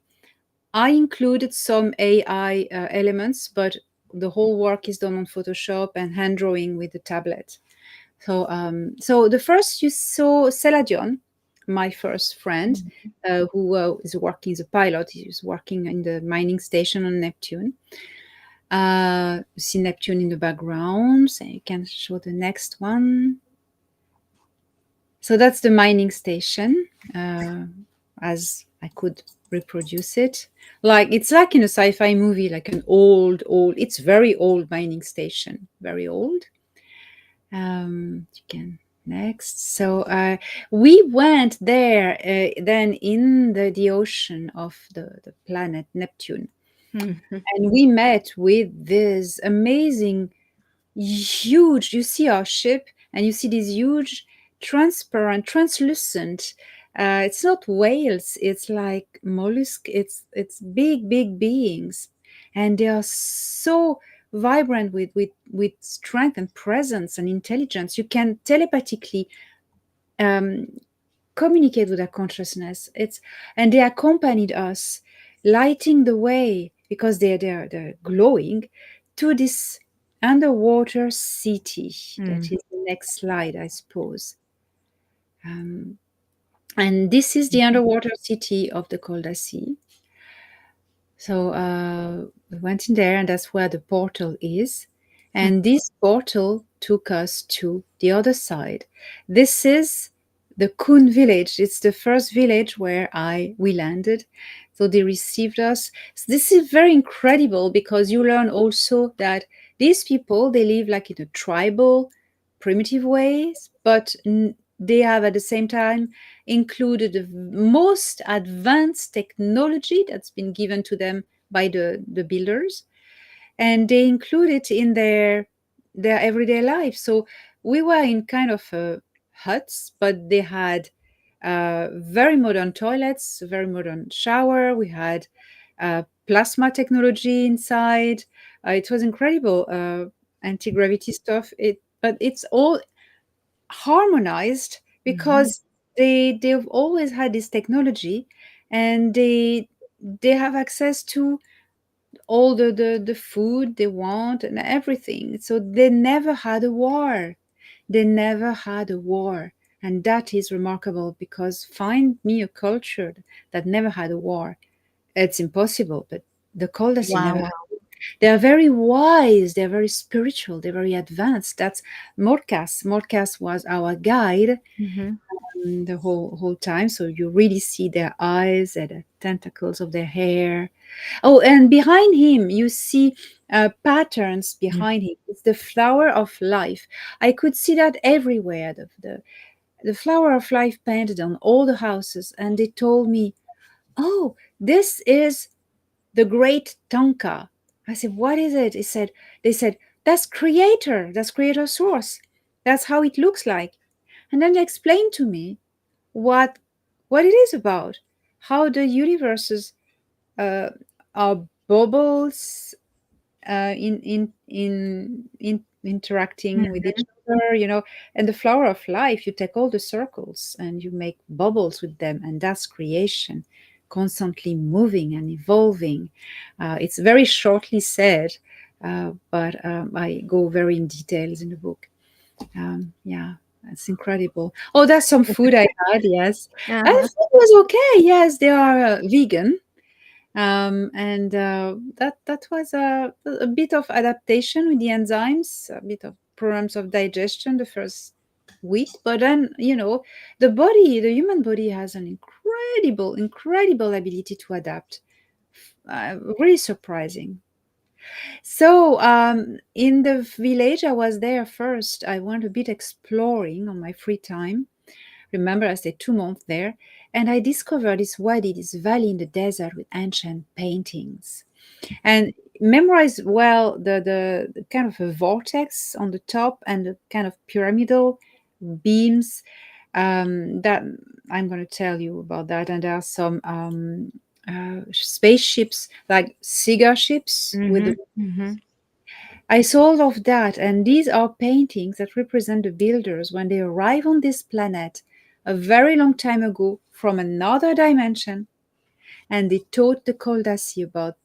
I included some AI elements, but the whole work is done on Photoshop and hand drawing with the tablet. So the first you saw Seladion, my first friend, who is working as a pilot. He was working in the mining station on Neptune. You see Neptune in the background. So you can show the next one. So that's the mining station, as I could reproduce it. Like it's like in a sci-fi movie, like an old. It's very old mining station, very old. You can next. So we went there then in the ocean of the planet Neptune, Mhm. and we met with this amazing, huge. You see our ship, and you see these huge, transparent, translucent. It's not whales. It's like mollusk. It's big beings, and they are so vibrant with strength and presence and intelligence. You can telepathically um, communicate with their consciousness. It's and they accompanied us, lighting the way because they're glowing to this underwater city. That Mm. is the next slide, I suppose. Um, And this is the underwater city of the Koldasi. So we went in there, and that's where the portal is. And this portal took us to the other side. This is the Kun village. It's the first village where I we landed. So they received us. So this is very incredible because you learn also that these people they live like in a tribal, primitive ways, but they have at the same time included the most advanced technology that's been given to them by the builders, and they include it in their everyday life. So we were in kind of huts, but they had very modern toilets, very modern shower. We had plasma technology inside. It was incredible, anti-gravity stuff. But it's all harmonized Mhm. because they've always had this technology, and they have access to all the food they want and everything. So they never had a war. They never had a war. And that is remarkable because find me a culture that never had a war. It's impossible, but the Koldasi never Wow. had. They are very wise, they're very spiritual, they're very advanced. That's Morkas. Morkas was our guide Mhm. the whole time. So you really see their eyes and the tentacles of their hair. Oh, and behind him, you see patterns behind him. It's the flower of life. I could see that everywhere. The flower of life painted on all the houses. And they told me, oh, this is the great Tonka. I said, what is it? They said, that's creator source. That's how it looks like. And then they explained to me what what it is about, how the universes uh, are bubbles in interacting with each Mhm. other, and the flower of life, you take all the circles and you make bubbles with them, and that's creation, constantly moving and evolving. It's very shortly said, but I go very in details in the book. Yeah, that's incredible. Oh, that's some food I had. Yes, and the Uh-huh. food was okay. Yes, they are vegan, and that was a bit of adaptation with the enzymes, a bit of problems of digestion the first week, but then the human body has an incredible ability to adapt. Really surprising. So, in the village, I was there first. I went a bit exploring on my free time. Remember, I stayed 2 months there, and I discovered this wadi, this valley in the desert with ancient paintings, and memorized well the kind of a vortex on the top and the kind of pyramidal beams that I'm going to tell you about that. And there are some spaceships, like cigar ships with the Mhm. Mhm. I saw all of that, and these are paintings that represent the builders when they arrive on this planet a very long time ago from another dimension, and they taught the Koldasi about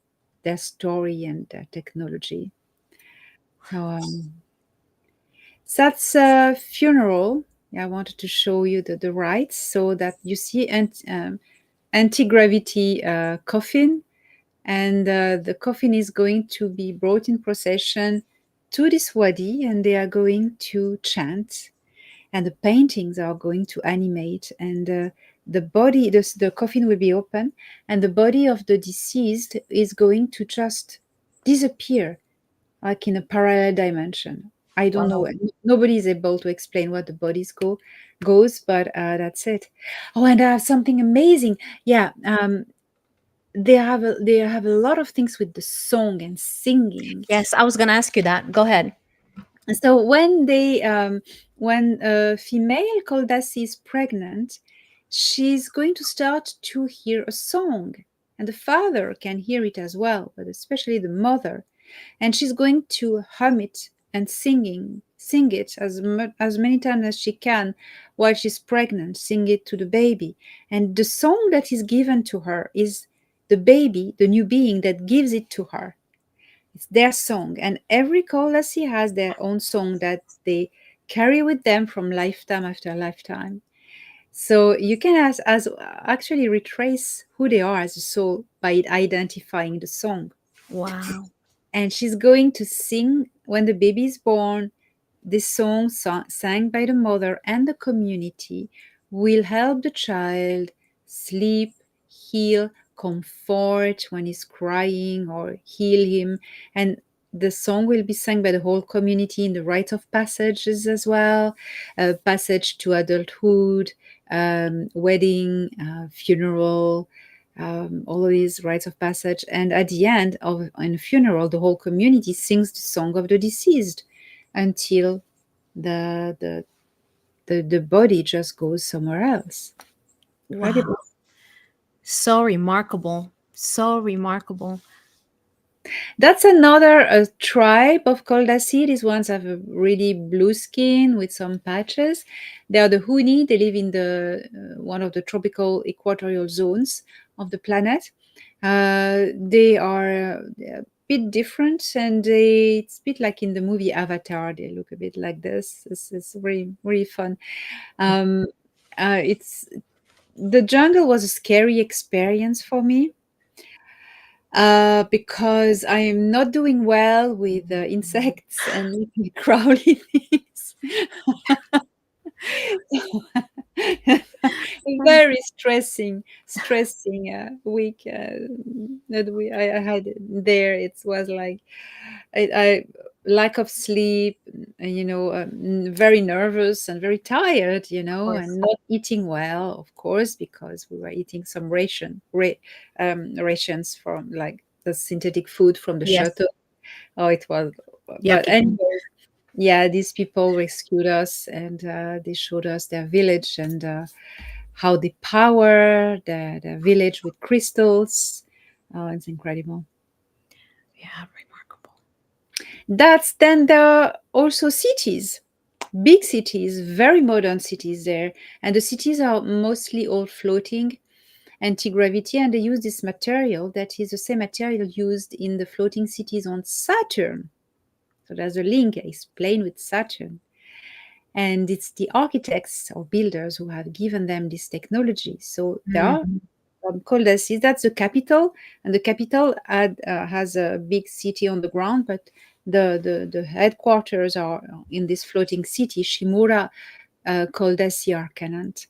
their story and their technology. So that's a funeral. Yeah, I wanted to show you the rites so that you see anti-gravity coffin, and the coffin is going to be brought in procession to this wadi, and they are going to chant, and the paintings are going to animate, and the coffin will be open, and the body of the deceased is going to just disappear like in a parallel dimension. I don't know, Wow. nobody is able to explain what the bodies goes, but that's it. Oh, and I have something amazing. Yeah, they have a lot of things with the song and singing. Yes, I was gonna ask you that. Go ahead. So when a female Koldasi is pregnant, she's going to start to hear a song, and the father can hear it as well, but especially the mother, and she's going to hum it and sing it as many times as she can while she's pregnant, sing it to the baby. And the song that is given to her is the baby, the new being that gives it to her. It's their song, and every Kolasi has their own song that they carry with them from lifetime after lifetime. So you can as actually retrace who they are as a soul by identifying the song. Wow. And she's going to sing when the baby is born. This song sang by the mother and the community will help the child sleep, heal, comfort when he's crying, or heal him. And the song will be sung by the whole community in the rite of passages as well, passage to adulthood, wedding, funeral, all of these rites of passage. And at the end of a funeral, the whole community sings the song of the deceased until the the body just goes somewhere else. Wow. Incredible. So remarkable. So remarkable. That's another tribe of Koldasi. These ones have a really blue skin with some patches. They are the Huni. They live in the one of the tropical equatorial zones of the planet. They are a bit different, and it's a bit like in the movie Avatar. They look a bit like this. It's really really fun. Um, it's the jungle was a scary experience for me because I am not doing well with insects and little crawly things. Very stressing week that I had there. It was like I lack of sleep, very nervous and very tired, Of and course. not eating well, of course, because we were eating some rations from like the synthetic food from the Yes. shuttle. Oh, it was, but Yucky. anyway, yeah, these people rescued us, and they showed us their village, and how they power the village with crystals. Oh, it's incredible. Yeah, remarkable. That's then there are also cities, big cities, very modern cities there. And the cities are mostly all floating, anti-gravity, and they use this material that is the same material used in the floating cities on Saturn. So there's a link I explain with Saturn. And it's the architects or builders who have given them this technology. So there are Mhm. Koldas, that's the capital, and the capital has a big city on the ground, but the headquarters are in this floating city, Shimura Koldasi Arcanant.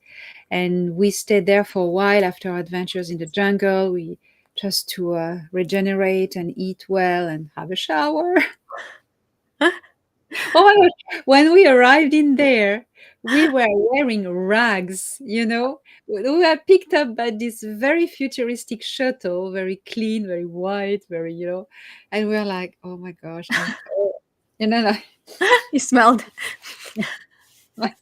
And we stayed there for a while after our adventures in the jungle. We just to regenerate and eat well and have a shower. Oh my gosh. When we arrived in there, we were wearing rags, We were picked up by this very futuristic shuttle, very clean, very white, and we were like, oh my gosh, like, You smelled. like,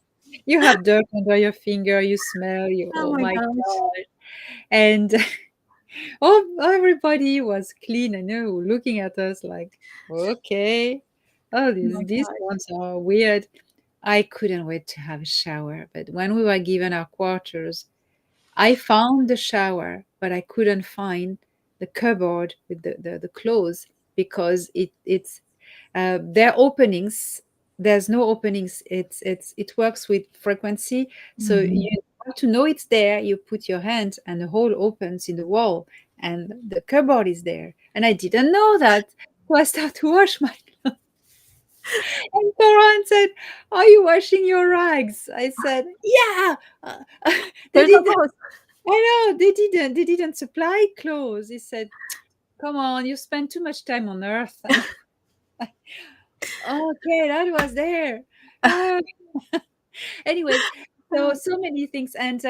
you have dirt under your finger, you smell, Oh oh my my gosh. God. And oh, everybody was clean and looking at us like, okay, oh, Oh these, my these god. ones are weird. I couldn't wait to have a shower, but when we were given our quarters, I found the shower, but I couldn't find the cupboard with the clothes because it's there are openings. There's no openings. It works with frequency. So Mhm. you want to know it's there. You put your hand, and the hole opens in the wall, and the cupboard is there. And I didn't know that. So I start to wash my and Coran said, "Are you washing your rags?" I said, "Yeah." They There's no didn't. clothes. I know they didn't. They didn't supply clothes. He said, "Come on, you spend too much time on Earth." And okay, that was there. Uh, anyways, so many things. And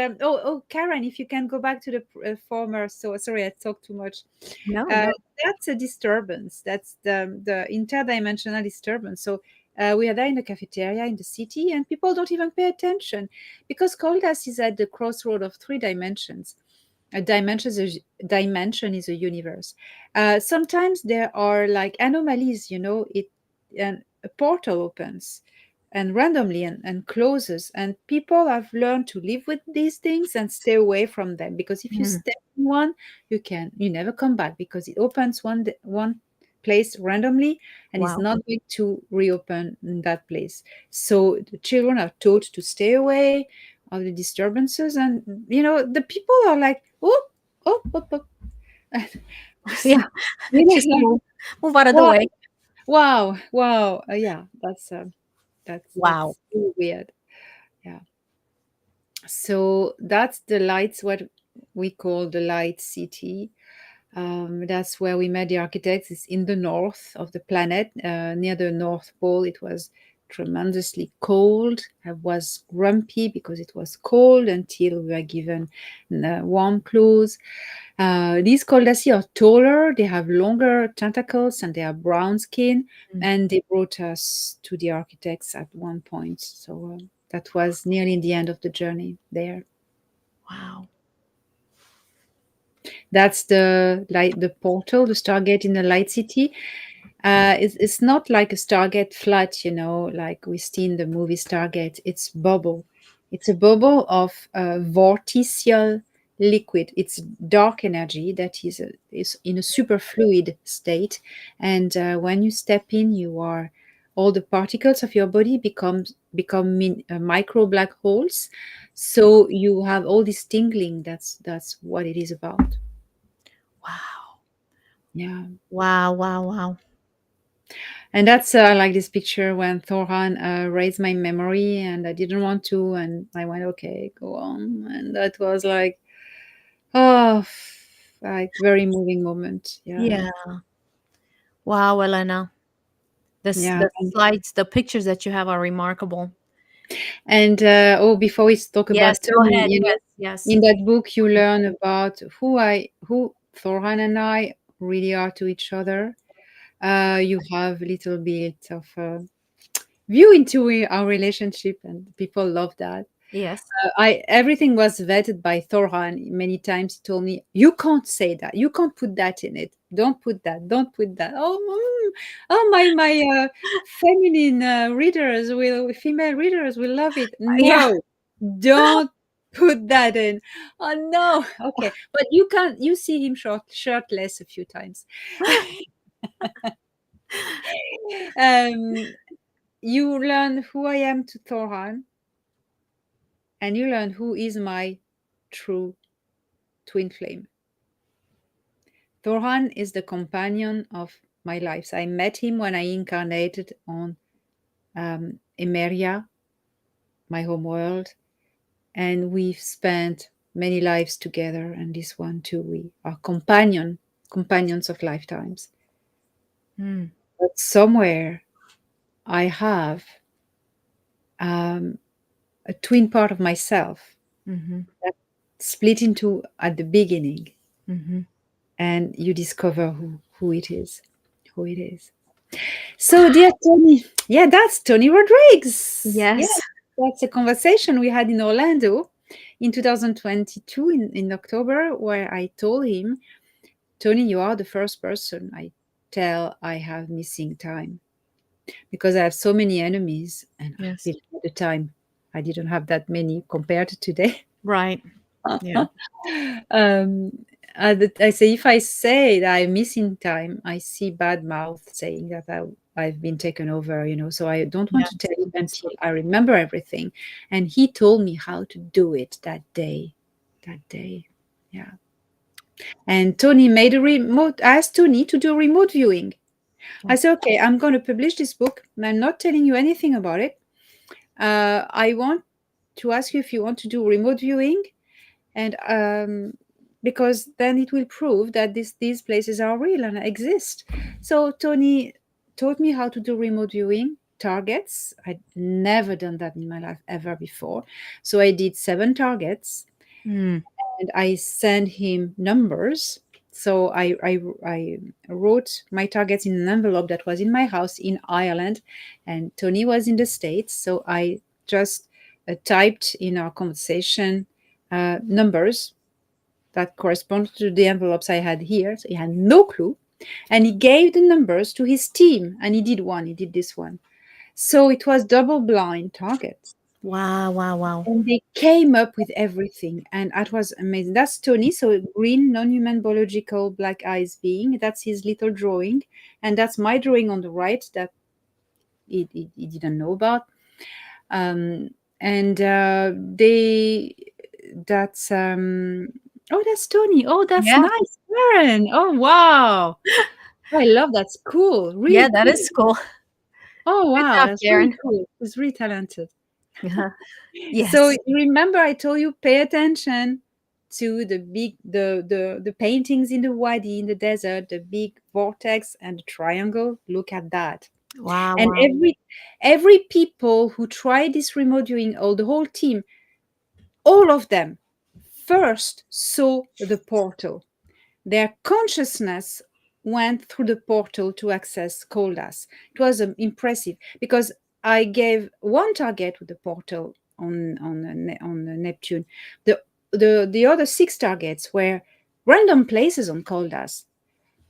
Karen, if you can go back to the former. So sorry, I talked too much. No, Uh, no. that's a disturbance. That's the interdimensional disturbance. So we are there in the cafeteria in the city, and people don't even pay attention because Koldas is at the crossroad of three dimensions. A dimension is a universe. Sometimes there are like anomalies. It and a portal opens and randomly and closes, and people have learned to live with these things and stay away from them because if you Mhm. step in one, you never come back because it opens one place randomly and is Wow. not going to reopen in that place. So the children are taught to stay away. of the disturbances, and the people are like, oh, oh, oh, oh. Yeah. Just Like, move out of the wow, way. wow, wow. Yeah, Wow. that's really weird. Yeah. So that's the lights, what we call the light city. That's where we met the architects. It's in the north of the planet, near the North Pole. It was tremendously cold. I was grumpy because it was cold until we were given warm clothes. These Koldasi are taller, they have longer tentacles, and they have brown skin. Mm. And they brought us to the architects at one point. So that was nearly the end of the journey there. Wow. That's the portal, the Stargate in the Light City. It's not like a Stargate flat, like we see in the movie Stargate. It's bubble. It's a bubble of vorticial liquid. It's dark energy that is in a superfluid state, and when you step in, you are all the particles of your body become micro black holes. So you have all this tingling. That's what it is about. Wow. Yeah. Wow. Wow. Wow. And that's like this picture when Thorhan raised my memory and I didn't want to. And I went, okay, go on. And that was like, oh, like very moving moment. Yeah. Yeah. Wow, Elena. Yeah. The slides, the pictures that you have are remarkable. And oh, before we talk Yes, about go Tony, ahead. Yes, yes. in that book you learn about who Thorhan and I really are to each other. You have a little bit of view into our relationship, and people love that. Yes. I everything was vetted by Thorhan. Many times he told me, "You can't say that. You can't put that in it. Don't put that. Don't put that." Oh, oh, my feminine female readers will love it. Yeah. No, don't put that in. Oh no. Okay, but you can. You see him shirtless a few times. Um, you learn who I am to Thorhan, and you learn who is my true twin flame. Thorhan is the companion of my life. So I met him when I incarnated on Emeria, my home world, and we've spent many lives together. And this one too, we are companions of lifetimes. Mm, But somewhere I have um, a twin part of myself mm-hmm, that split into at the beginning, mm-hmm. and you discover who it is, who it is. So, dear Tony, yeah, that's Tony Rodriguez. Yeah, Yes. that's a conversation we had in Orlando in 2022 in October, where I told him, Tony, you are the first person I tell I have missing time because I have so many enemies. And Yes. at the time, I didn't have that many compared to today. Right. Yeah. um, I say if I say that I'm missing time, I see bad mouth saying that I've been taken over, So I don't want to Yes. tell it until I remember everything. And he told me how to do it that day. That day, yeah. And Tony made a remote. I asked Tony to do remote viewing. I said, okay, I'm going to publish this book. And I'm not telling you anything about it. I want to ask you if you want to do remote viewing, and because then it will prove that these places are real and exist. So Tony taught me how to do remote viewing targets. I'd never done that in my life ever before. So I did 7 targets, Mm, and I sent him numbers. So I wrote my targets in an envelope that was in my house in Ireland, and Tony was in the States. So I just typed in our conversation numbers that correspond to the envelopes I had here. So he had no clue. And he gave the numbers to his team, and he did one, he did this one. So it was double blind target. wow. Wow. Wow. And they came up with everything, and that was amazing. That's Tony, so green, non-human biological black eyes being. That's his little drawing, and that's my drawing on the right that he didn't know about. and they that's oh, that's Tony. Oh, that's Yeah. nice, Karen. Oh, wow. I love that's cool. Yeah, Really that cool. is cool. Oh, Good wow, job, that's really Karen. cool. He's really talented. So Yes. you remember I told you pay attention to the big the paintings in the wadi in the desert, the big vortex and the triangle. Look at that. Wow, And wow. every people who tried this remote viewing, or the whole team, all of them first saw the portal. Their consciousness went through the portal to access Koldas. It was impressive because I gave one target with the portal on the Neptune. The other six targets were random places on Koldas.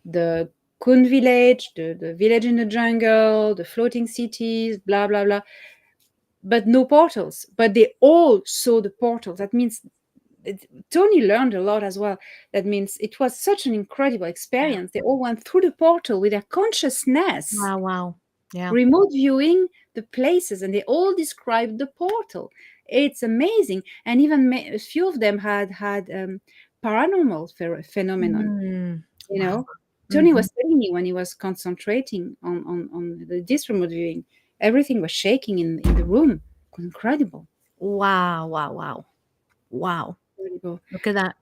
The Kun village, the village in the jungle, the floating cities, blah blah blah, but no portals. But they all saw the portals. That means Tony learned a lot as well. That means it was such an incredible Yeah. experience. They all went through the portal with their consciousness, Wow, wow. Yeah. remote viewing the places, and they all described the portal. It's amazing, and even a few of them had paranormal phenomenon. Mm. You Wow. know, Tony Mhm. was telling me when he was concentrating this remote viewing, everything was shaking in the room. Incredible. Wow, wow, wow. Wow. Incredible. Look at that.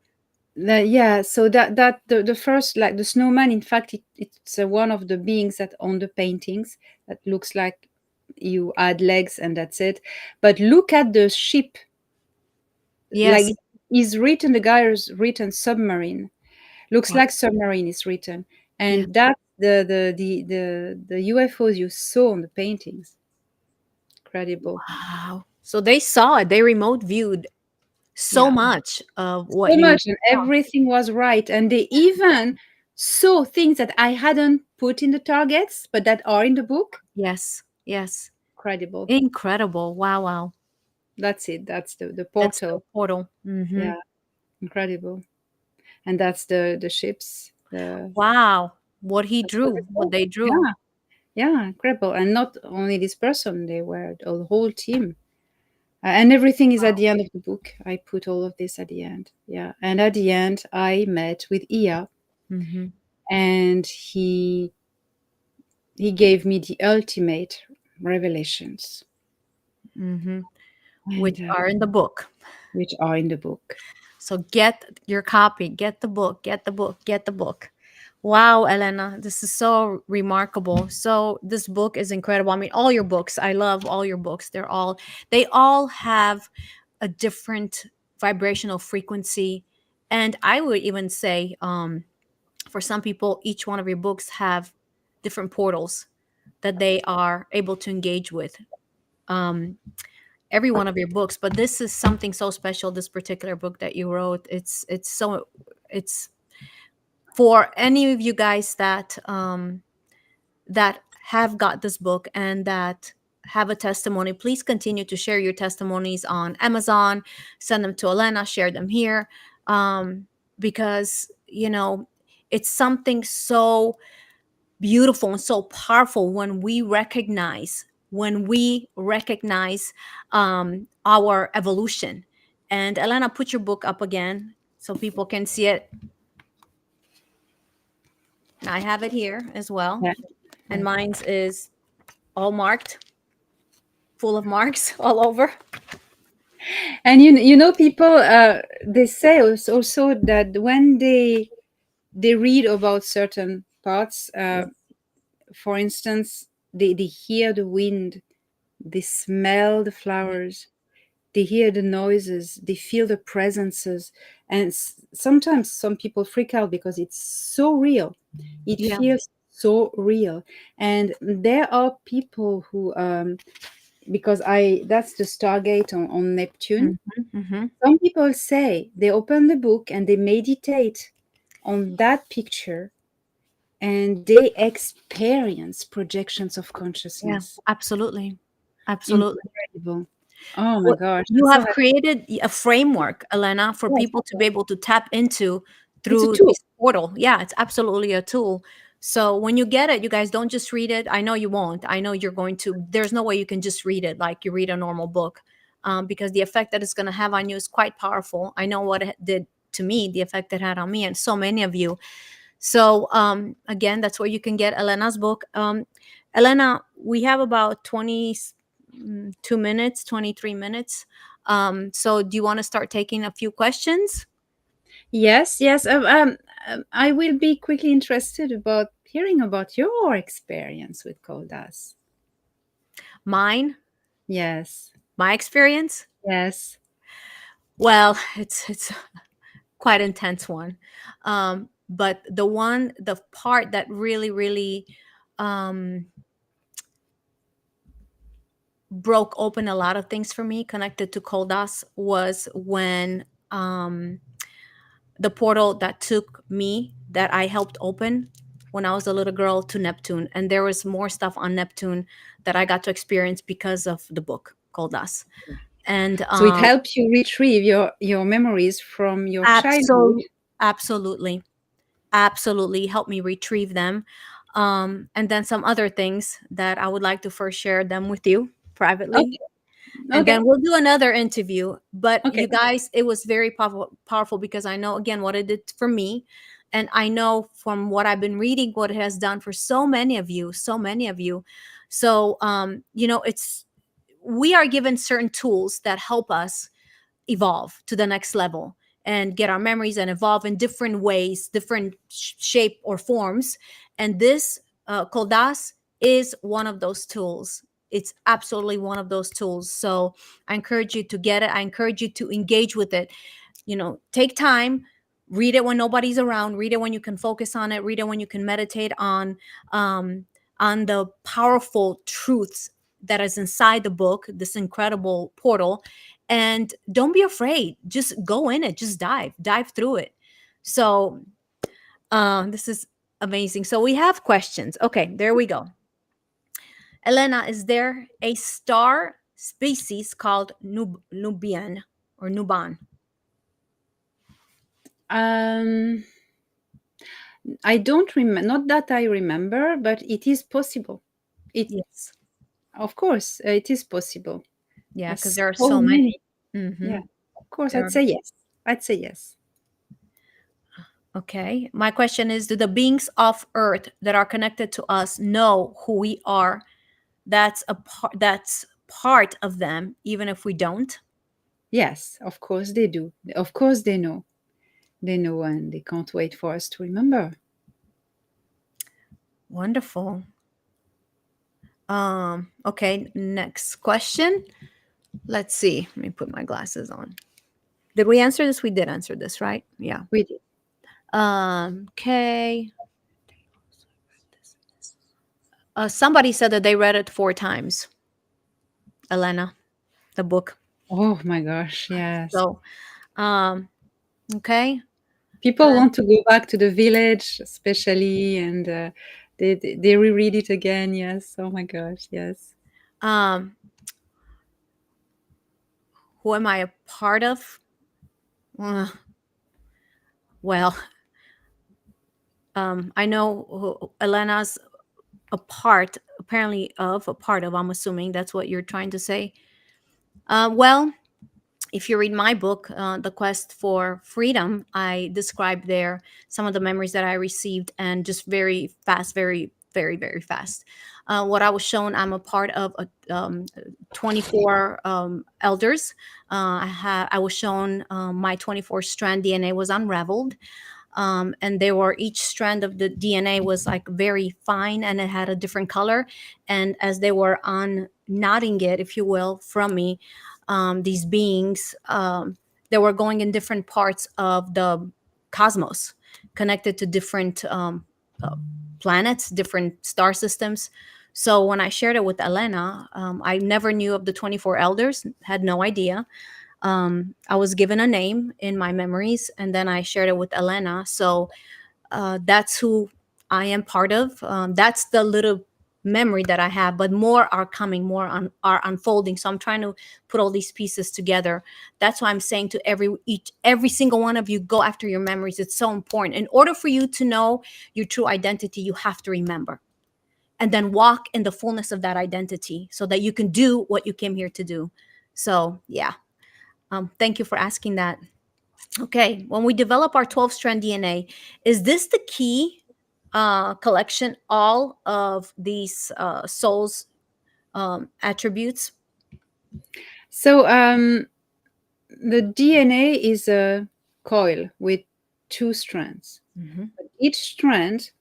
Yeah, so that the first, like the snowman, in fact it's one of the beings that on the paintings that looks like you add legs and that's it. But look at the ship, like Yes. is written, the guy has written submarine, looks Wow. like submarine is written, Yeah. and that's the UFOs you saw on the paintings. Incredible. Wow. So they saw it. They remote viewed so Yeah, much of what so you much, and saw. everything was right, and they even saw things that I hadn't put in the targets but that are in the book. Yes. Yes. Incredible. Incredible. Wow, wow. That's it. That's the That's the portal. portal. Hmm. Yeah, incredible. And that's the ships. Wow. What he That's what drew, it's what called. they drew. Yeah, yeah, incredible. And not only this person, they were the whole team. And everything is at the end of the book. I put all of this at the end. Yeah. And at the end, I met with Ia, Hmm. and he gave me the ultimate revelations, Hmm. and Which are in the book. which are in the book. So get your copy, get the book, get the book, get the book. Wow, Elena, this is so remarkable. So this book is incredible. I mean, all your books, I love all your books. They all have a different vibrational frequency. And I would even say, for some people, each one of your books have different portals that they are able to engage with. Um, every one of your books, but this is something so special. This particular book that you wrote, it's for any of you guys that have got this book and that have a testimony. Please continue to share your testimonies on Amazon. Send them to Elena. Share them here, because it's something so beautiful and so powerful when we recognize our evolution. And Elena, put your book up again so people can see it. I have it here as well, Yeah. and mine's is all marked, full of marks all over. And people, they say also that when they read about certain parts, Yes. for instance, they hear the wind, they smell the Yeah. flowers, they hear the noises, they feel the presences, and sometimes some people freak out because it's so real. It Yeah. feels so real. And there are people who, because I that's the Stargate on Neptune. Hmm. Hmm. Some people say they open the book and they meditate on that picture, and they experience projections of Yeah, consciousness. absolutely. Absolutely. Incredible. Oh my What gosh. you I'm so have happy. created a framework, Elena, for Yes, people to be able to tap into it's a through tool. this portal. Yeah, it's absolutely a tool. So when you get it, you guys don't just read it. I know you won't. I know you're going to. There's no way you can just read it like you read a normal book. because the effect that it's going to have on you is quite powerful. I know what it did to me, the effect it had on me, and so many of you. So again, that's where you can get Elena's book. Elena, we have about 22 minutes, 23 minutes. So do you want to start taking a few questions? Yes, yes. I will be quickly interested about hearing about your experience with Koldas. Mine, Yes, my experience. yes. Well, it's quite intense one. But the part that really um, broke open a lot of things for me connected to Koldas was when the portal that took me, that I helped open when I was a little girl, to Neptune. And there was more stuff on Neptune that I got to experience because of the book Koldas. And So it helps you retrieve your memories from your childhood. absolutely, absolutely, absolutely helped me retrieve them. And then some other things that I would like to first share them with you privately, Okay, and okay, then we'll do another interview. But okay. you guys, it was very powerful because I know again what it did for me, and I know from what I've been reading what it has done for so many of you, so many of you. So it's, we are given certain tools that help us evolve to the next level and get our memories and evolve in different ways, different shape or forms. And this Koldas is one of those tools. It's absolutely one of those tools. So I encourage you to get it. I encourage you to engage with it. Take time, read it when nobody's around, read it when you can focus on it, read it when you can meditate um, on the powerful truths that is inside the book, this incredible portal. And don't be afraid, just go in it, just dive through it. So this is amazing. So we have questions. Okay, there we go. Elena, is there a star species called Nubian or Nuban? Um, I don't remember. Not that I remember, but it is possible. It, Yes. of course, it is possible. Yeah, because There's there are so so many. many. Hmm. Yeah, of course, There I'd are. say yes. I'd say yes. Okay. My question is, do the beings of Earth that are connected to us know who we are? That's part of them, even if we don't. Yes, of course they do. Of course they know. They know, and they can't wait for us to remember. Wonderful. Okay, next question. Let's see. Let me put my glasses on. Did we answer this? We did answer this, right? Yeah. We did. Okay. Somebody said that they read it 4 times, Elena, the book. Oh my gosh, yes. So, um, okay. People want to go back to the village, especially, and they reread it again. Yes. Oh my gosh, yes. Um, who am I a part of? Uh, well, I know Elena's a part, apparently, of a part of. I'm assuming that's what you're trying to say. Well, if you read my book, The Quest for Freedom, I describe there some of the memories that I received, and just very fast, very, very, very fast. What I was shown, I'm a part of 24 elders. I was shown my 24 strand DNA was unraveled, and they were, each strand of the DNA was like very fine and it had a different color. And as they were on nodding it, if you will, from me, these beings, they were going in different parts of the cosmos, connected to different uh, planets, different star systems. So when I shared it with Elena, I never knew of the 24 elders, had no idea. I was given a name in my memories, and then I shared it with Elena. So that's who I am part of. That's the little memory that I have, but more are coming, are unfolding. So I'm trying to put all these pieces together. That's why I'm saying to every single one of you, go after your memories. It's so important. In order for you to know your true identity, you have to remember, and then walk in the fullness of that identity so that you can do what you came here to do. So yeah, thank you for asking that. Okay, when we develop our 12 strand DNA, is this the key collection all of these souls attributes? So the DNA is a coil with two strands. Hmm. Each strand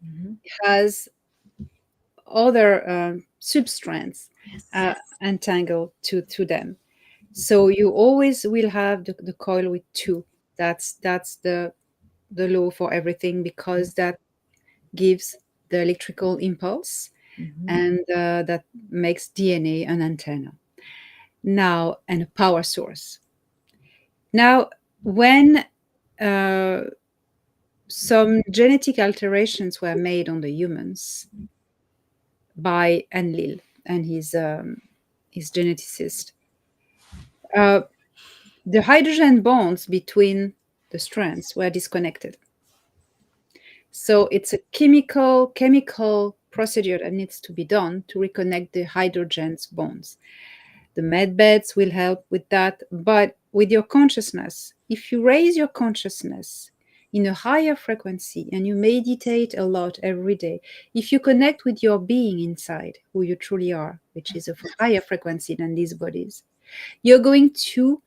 Hmm. has other substrands Yes. entangled to them. So you always will have the coil with two. That's the law for everything, because that gives the electrical impulse, Hmm. and that makes DNA an antenna. Now, and a power source. Now, when uh, some genetic alterations were made on the humans by Enlil and his geneticist, uh, the hydrogen bonds between the strands were disconnected. So it's a chemical procedure that needs to be done to reconnect the hydrogen's bonds. The med beds will help with that, but with your consciousness, if you raise your consciousness in a higher frequency and you meditate a lot every day, if you connect with your being inside, who you truly are, which is of a higher frequency than these bodies, you're going to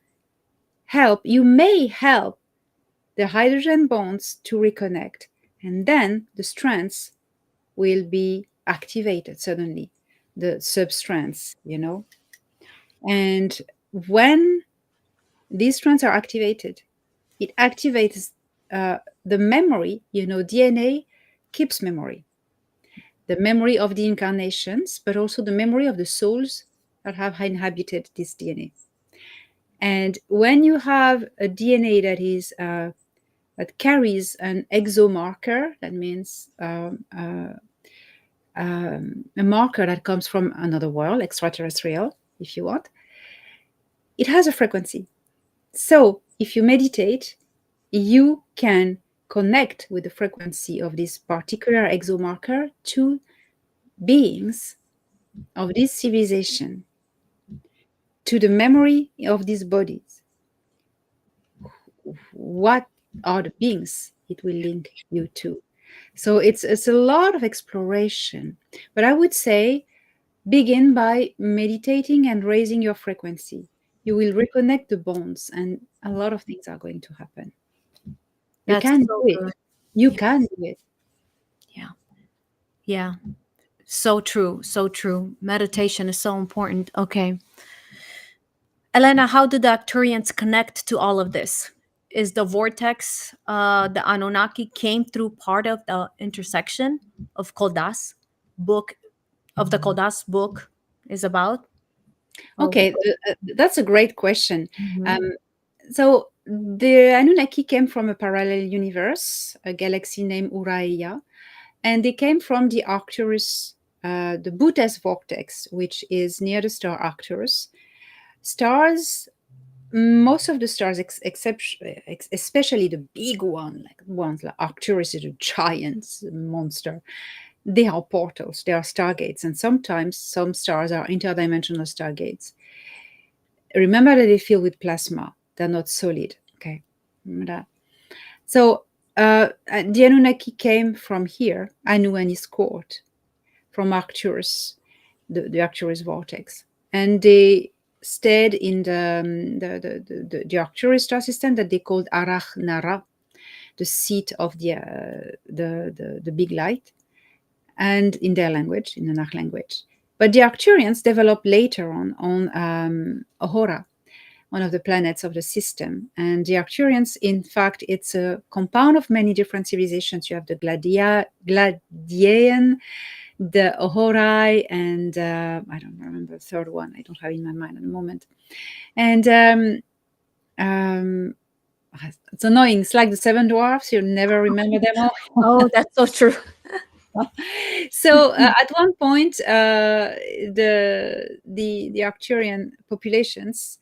you may help the hydrogen bonds to reconnect, and then the strands will be activated suddenly, the substrands, and when these strands are activated, it activates the memory. DNA keeps memory, the memory of the incarnations, but also the memory of the souls that have inhabited this DNA. And when you have a DNA that carries an exomarker, that means a marker that comes from another world, extraterrestrial, if you want, it has a frequency. So if you meditate, you can connect with the frequency of this particular exomarker to beings of this civilization, to the memory of these bodies. What are the beings it will link you to? So it's a lot of exploration. But I would say begin by meditating and raising your frequency. You will reconnect the bonds, and a lot of things are going to happen. You That's can so do it. good. You Yeah, can do it. yeah, yeah. So true, so true. Meditation is so important. Okay. Elena, how do the Arcturians connect to all of this? Is the vortex, the Anunnaki came through part of the intersection of Koldas book, of the Koldas book is about? Oh, Okay, that's a great question. mhm. Um, so the Anunnaki came from a parallel universe, a galaxy named Uraia, and they came from the Arcturus, the Butes vortex, which is near the star Arcturus. Stars, most of the stars, especially the big ones like Arcturus is a giant monster. They are portals, they are stargates, and sometimes some stars are interdimensional stargates. Remember that they fill with plasma; they're not solid. Okay, remember that. So the Anunnaki came from here, Anu and his court, from Arcturus, the Arcturus vortex, and they stayed in the Arcturus star system that they called Arach Nara, the seat of the big light, and in their language, in the Nach language. But the Arcturians developed later on Ohora, one of the planets of the system. And the Arcturians, in fact, it's a compound of many different civilizations. You have the Gladian, the Ohorai, and I don't remember the third one. I don't have it in my mind at the moment. And um, it's annoying. It's like the seven dwarfs. You'll never remember them all. Oh, that's so true. So at one point, the Arcturian populations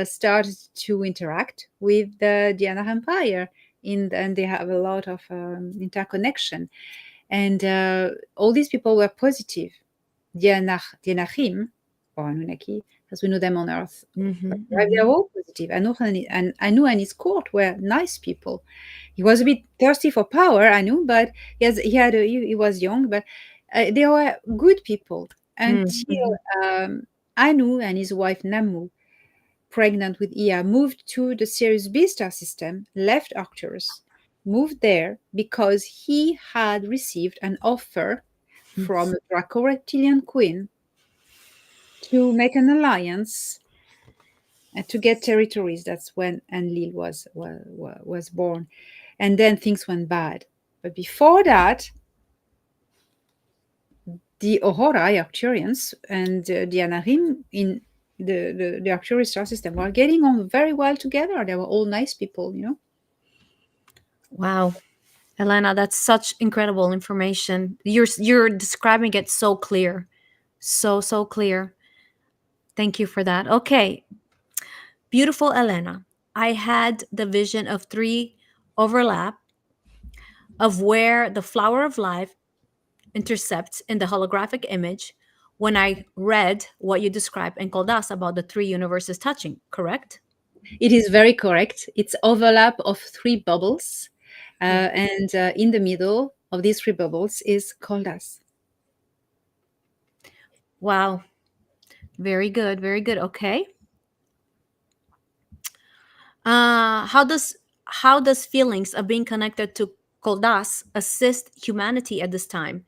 started to interact with the Diana Empire, and they have a lot of interconnection. And all these people were positive. Dianachim, or Anunnaki, as we know them on Earth. But Mhm. they're Mhm. all positive. And Anu and his court were nice people. He was a bit thirsty for power, Anu, but he was young, but they were good people until Mhm. um, Anu and his wife Namu, pregnant with Ea, moved to the Sirius B star system, left Arcturus, moved there because he had received an offer from a Draco reptilian queen to make an alliance and to get territories. That's when Enlil was born. And then things went bad. But before that, the Aurora Arcturians and the Anarim in the Arcturus star system were getting on very well together. They were all nice people, you know. Wow. Elena, that's such incredible information. You're describing it so clear. So clear. Thank you for that. Okay. Beautiful Elena. I had the vision of three overlap of where the flower of life intercepts in the holographic image when I read what you described in Koldas about the three universes touching, correct? It is very correct. It's overlap of three bubbles, Yeah. and in the middle of these three bubbles is Koldas. Wow. Very good. Very good. Okay. How does feelings of being connected to Koldas assist humanity at this time?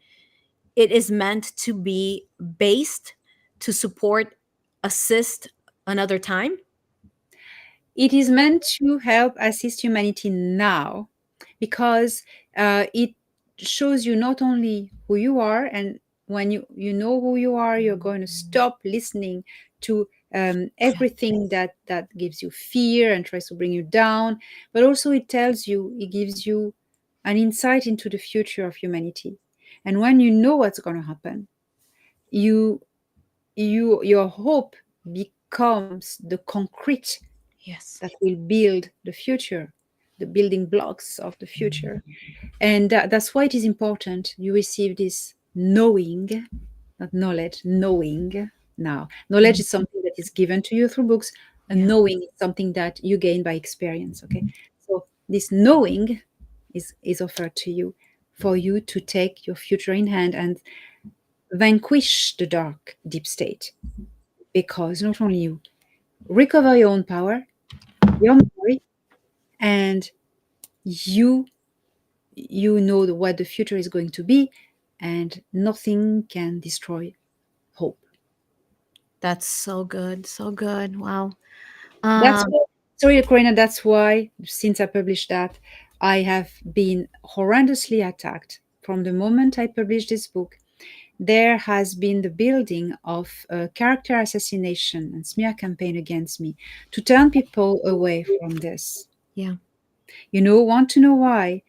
It is meant to be based to support, assist another time. It is meant to help assist humanity now because it shows you not only who you are, and when you know who you are, you're going to stop listening to everything that gives you fear and tries to bring you down, but also it gives you an insight into the future of humanity. And when you know what's going to happen, you your hope becomes the concrete Yes. that will build the future, the building blocks of the future. And that's why it is important you receive this knowing, not knowledge, knowing now. Knowledge is something that is given to you through books, and Yeah. knowing is something that you gain by experience. Okay. So this knowing is offered to you for you to take your future in hand and vanquish the dark deep state. Because not only you recover your own power, your memory, and you know what the future is going to be, and nothing can destroy hope. That's so good. So good. Wow. That's Um, why, sorry, Corina, that's why since I published that, I have been horrendously attacked from the moment I published this book. There has been the building of a character assassination and smear campaign against me to turn people away from this. yeah. Want to know why?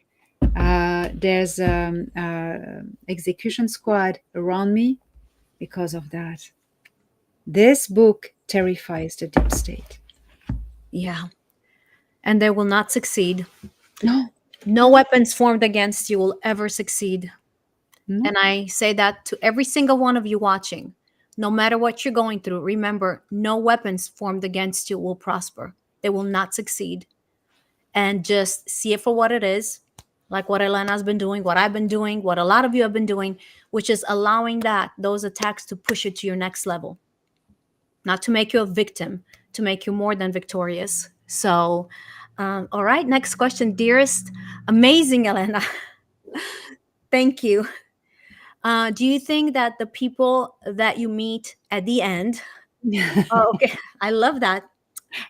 There's execution squad around me because of that. This book terrifies the deep state. Yeah. And they will not succeed. No, No no, weapons formed against you will ever succeed. no. And I say that to every single one of you watching. No matter what you're going through, remember, no weapons formed against you will prosper. They will not succeed. And just see it for what it is, like what Elena's been doing, what I've been doing, what a lot of you have been doing, which is allowing those attacks to push you to your next level, not to make you a victim, to make you more than victorious. So, all right, next question, dearest, amazing Elena. Thank you. Do you think that the people that you meet at the end, oh, okay, I love that.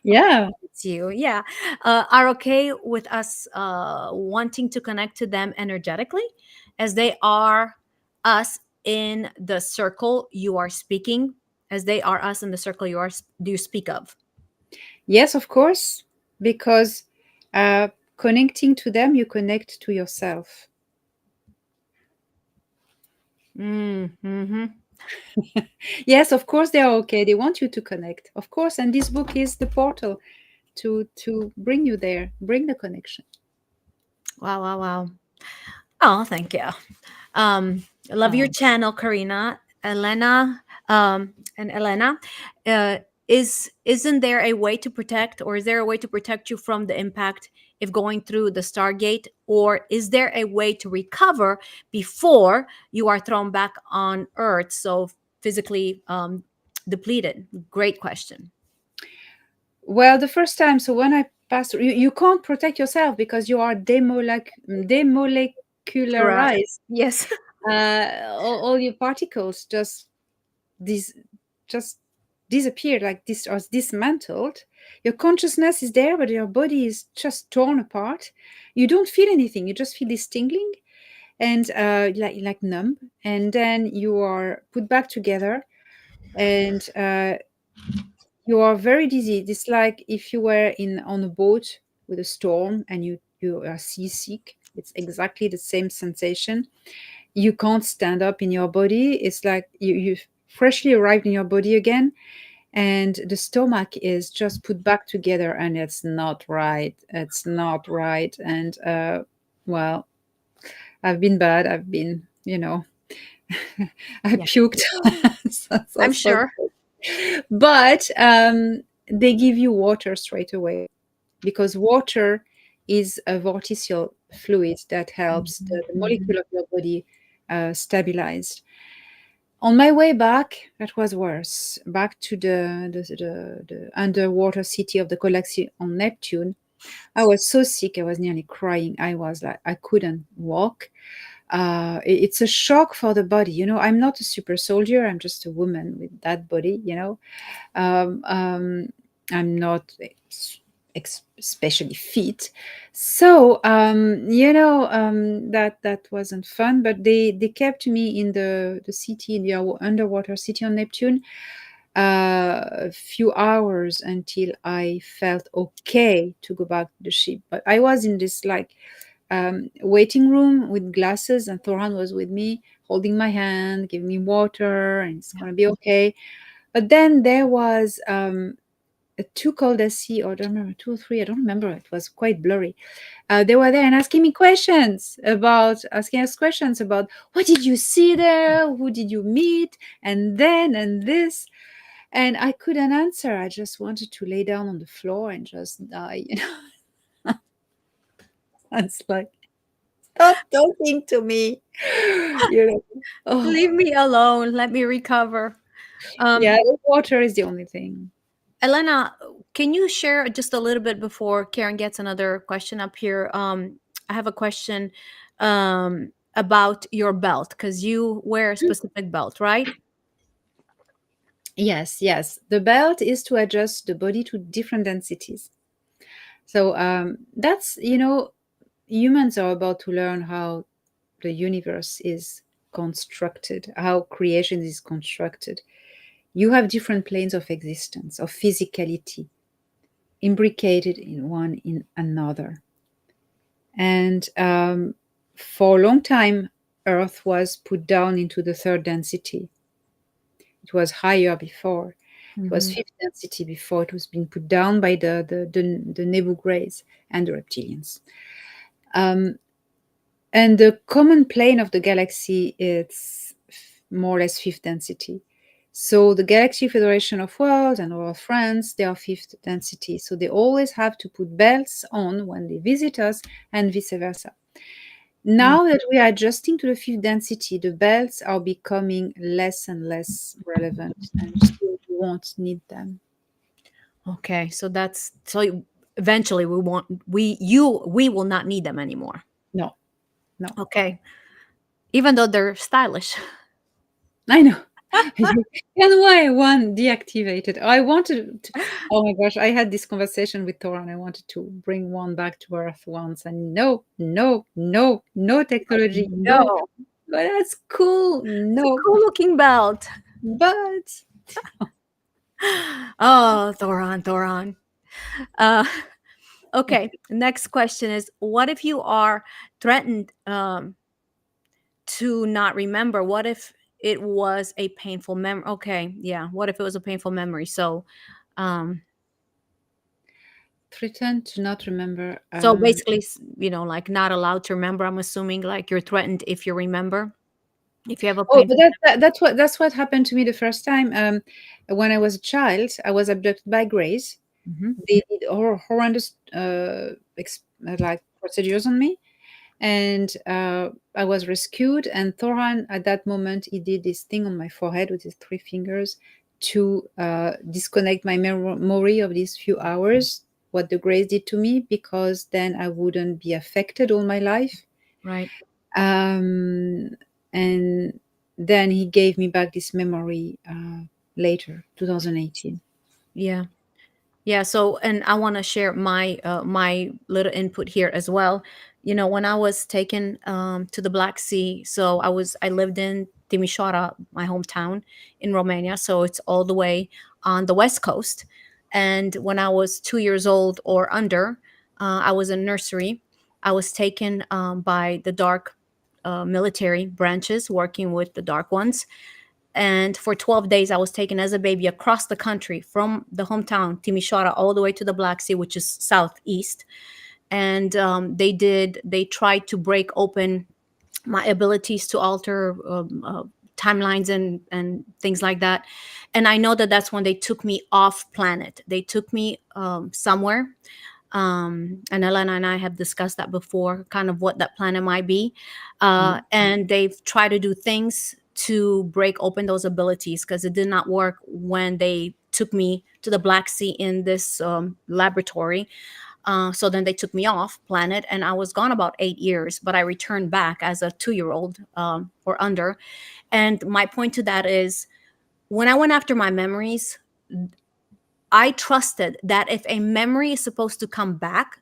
Yeah. It's you, yeah, are okay with us wanting to connect to them energetically, as they are us in the circle you are speaking, as they are us in the circle do you speak of? Yes, of course, because connecting to them, you connect to yourself. Mm-hmm. Yes, of course, they are okay. They want you to connect, of course. And this book is the portal to bring you there, bring the connection. Wow, wow, wow. Oh, thank you. I love your Oh, channel, Corina. Elena, and Elena, uh, isn't there a way to protect, or is there a way to protect you from the impact if going through the Stargate, or is there a way to recover before you are thrown back on Earth, so physically depleted? Great question. Well, the first time, so when I passed, you can't protect yourself because you are Correct. demolecularized. Yes. All your particles dis, just disappeared, like this, or dismantled. Your consciousness is there, but your body is just torn apart. You don't feel anything. You just feel this tingling and like numb. And then you are put back together, and you are very dizzy. It's like if you were in on a boat with a storm and you are seasick. It's exactly the same sensation. You can't stand up in your body. It's like you freshly arrived in your body again, and the stomach is just put back together, and it's not right. It's not right. And well, I've been bad. I've been, I Yeah, puked. I'm So sure. but they give you water straight away, because water is a vorticial fluid that helps the Mhm. molecule of your body stabilize. On my way back, that was worse. Back to the underwater city of the Koldasians on Neptune, I was so sick. I was nearly crying. I was like, I couldn't walk. It's a shock for the body. I'm not a super soldier. I'm just a woman with that body. um, um, I'm not especially fit, so that wasn't fun. But they kept me in the city, in the underwater city on Neptune, a few hours until I felt okay to go back to the ship. But I was in this like waiting room with glasses, and Thoran was with me, holding my hand, giving me water, and it's gonna be okay. But then there was two Koldasi, or I don't remember, two or three, I don't remember. It was quite blurry. They were there and asking us questions about what did you see there, who did you meet, and then and this. And I couldn't answer. I just wanted to lay down on the floor and just die. It's like, stop talking to me. you know. Oh, Leave me alone. Let me recover. yeah, Um, the water is the only thing. Elena, can you share just a little bit before Karen gets another question up here? I have a question about your belt, because you wear a specific belt, right? Yes, yes. The belt is to adjust the body to different densities. So that's, humans are about to learn how the universe is constructed, how creation is constructed. You have different planes of existence, of physicality, imbricated in one in another. And for a long time, Earth was put down into the third density. It was higher before. It was Hmm. fifth density before. It was being put down by the Nebu Greys and the reptilians. Um, and the common plane of the galaxy is more or less fifth density. So the Galaxy Federation of Worlds and all of France, they are fifth density. So they always have to put belts on when they visit us, and vice versa. Now that we are adjusting to the fifth density, the belts are becoming less and less relevant, and soon we won't need them. Okay, so that's so eventually we will not need them anymore. No, no. Okay, even though they're stylish. I know. And why one deactivated? I wanted to, oh my gosh, I had this conversation with Tora, and I wanted to bring one back to Earth once. And no, no, no, no technology. No, No, but that's cool. it's a No, cool looking belt. but Oh, Thoron, Thoron. Uh, okay, next question is, what if you are threatened to not remember? What if it was a painful memory? Okay, yeah. What if it was a painful memory? Um, pretend to not remember. so basically, like not allowed to remember. I'm assuming like you're threatened if you remember. if you have a Oh, but painful that's what happened to me the first time. When I was a child, I was abducted by Grace. memory. They did horrendous like procedures on me, and I was rescued. And Thoran, at that moment, he did this thing on my forehead with his three fingers to disconnect my memory of these few hours. What the Grace did to me, because then I wouldn't be affected all my life. Right. um, and then he gave me back this memory later, 2018. Yeah. Yeah, so and I want to share my little input here as well. You know, when I was taken to the Black Sea, so I lived in Timișoara, my hometown in Romania, so it's all the way on the west coast. And when I was 2 years old or under, I was in nursery. I was taken by the dark military branches, working with the dark ones, and for 12 days I was taken as a baby across the country from the hometown Timișoara all the way to the Black Sea, which is southeast. And they tried to break open my abilities to alter timelines and things like that. And I know that that's when they took me off planet. They took me somewhere, and Elena and I have discussed that before, kind of what that planet might be. And they've tried to do things to break open those abilities, because it did not work when they took me to the Black Sea in this laboratory. So then they took me off planet, and I was gone about 8 years, but I returned back as a 2 year old or under. And my point to that is, when I went after my memories, I trusted that if a memory is supposed to come back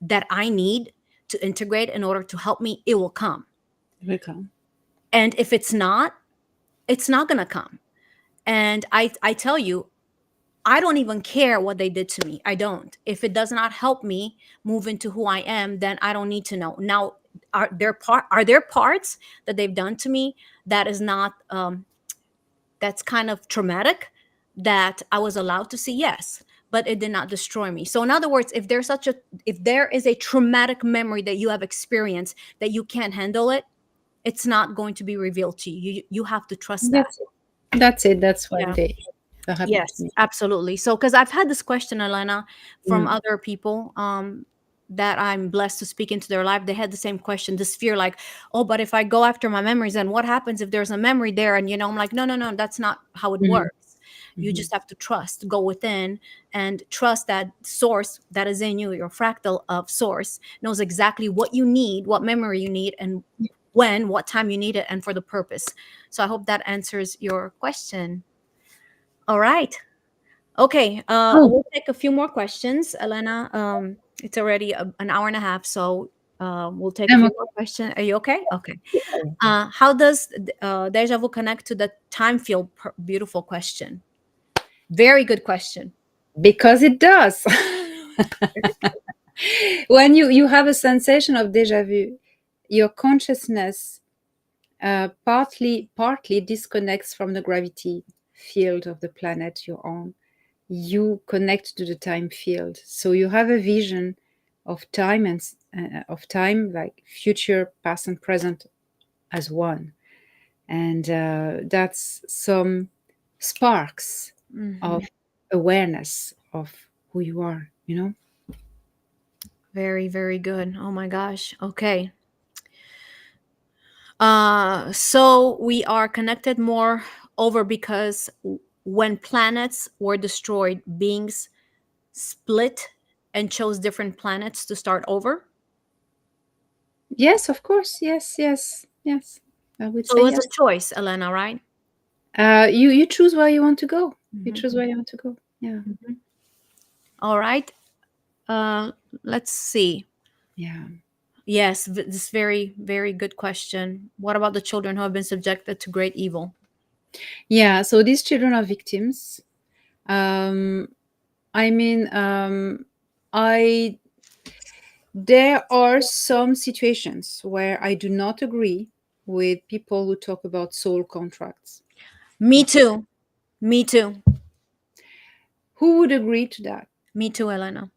that I need to integrate in order to help me, it will come. Welcome. And if it's not going to come. And I tell you, I don't even care what they did to me. I don't. If it does not help me move into who I am, then I don't need to know. Now, are there parts that they've done to me that is not that's kind of traumatic that I was allowed to see? Yes, but it did not destroy me. So in other words, if there is a traumatic memory that you have experienced that you can't handle it, it's not going to be revealed to you. You have to trust that. That's it. That's it. That's what Yeah. they that happened to Yes, me. absolutely. So, because I've had this question, Elena, from Mm. other people that I'm blessed to speak into their life. They had the same question, this fear, like, oh, but if I go after my memories, then what happens if there's a memory there? And, I'm like, no, no, no, that's not how it Mhm. works. You Mhm. just have to trust, go within and trust that source that is in you, your fractal of source, knows exactly what you need, what memory you need, and when, what time you need it, and for the purpose. So I hope that answers your question. All right. Okay, Oh, we'll take a few more questions, Elena. It's already an hour and a half, so we'll take a I'm few okay. more questions. Are you okay? Okay. How does deja vu connect to the time field? Beautiful question. Very good question. Because it does. When you have a sensation of deja vu, your consciousness partly disconnects from the gravity field of the planet you're on. You connect to the time field, so you have a vision of time and of time, like future, past, and present as one. And that's some sparks of Hmm. awareness of who you are, you know. Very, very good. Oh my gosh. Okay. So we are connected more over because when planets were destroyed, beings split and chose different planets to start over. Yes, of course. Yes, yes, yes. I would So it say was a yes. choice, Elena, right? You choose where you want to go. You Hmm. choose where you want to go. Yeah, Hmm. All right. Uh, let's see. yeah, Yes, this very, very good question. What about the children who have been subjected to great evil? yeah. So these children are victims. Um, I mean, I there are some situations where I do not agree with people who talk about soul contracts. Me too. Me too. Who would agree to that? Me too, Elena.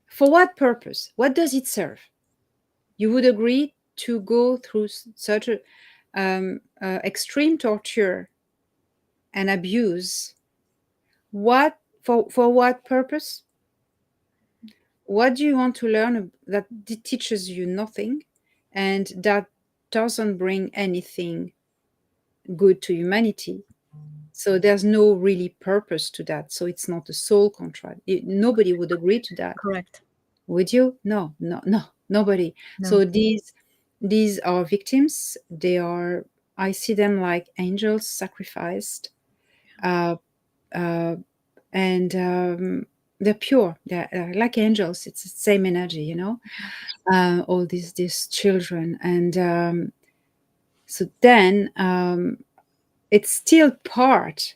For what purpose? What does it serve? You would agree to go through such a extreme torture and abuse, what for what purpose? What do you want to learn that teaches you nothing and that doesn't bring anything good to humanity? So there's no really purpose to that. So it's not a soul contract. Nobody would agree to that. Correct. Would you? No, no, no, nobody. No. So these are victims. They are. I see them like angels sacrificed, uh, uh, and they're pure. They're like angels. It's the same energy, you know. All these children, and so then it's still part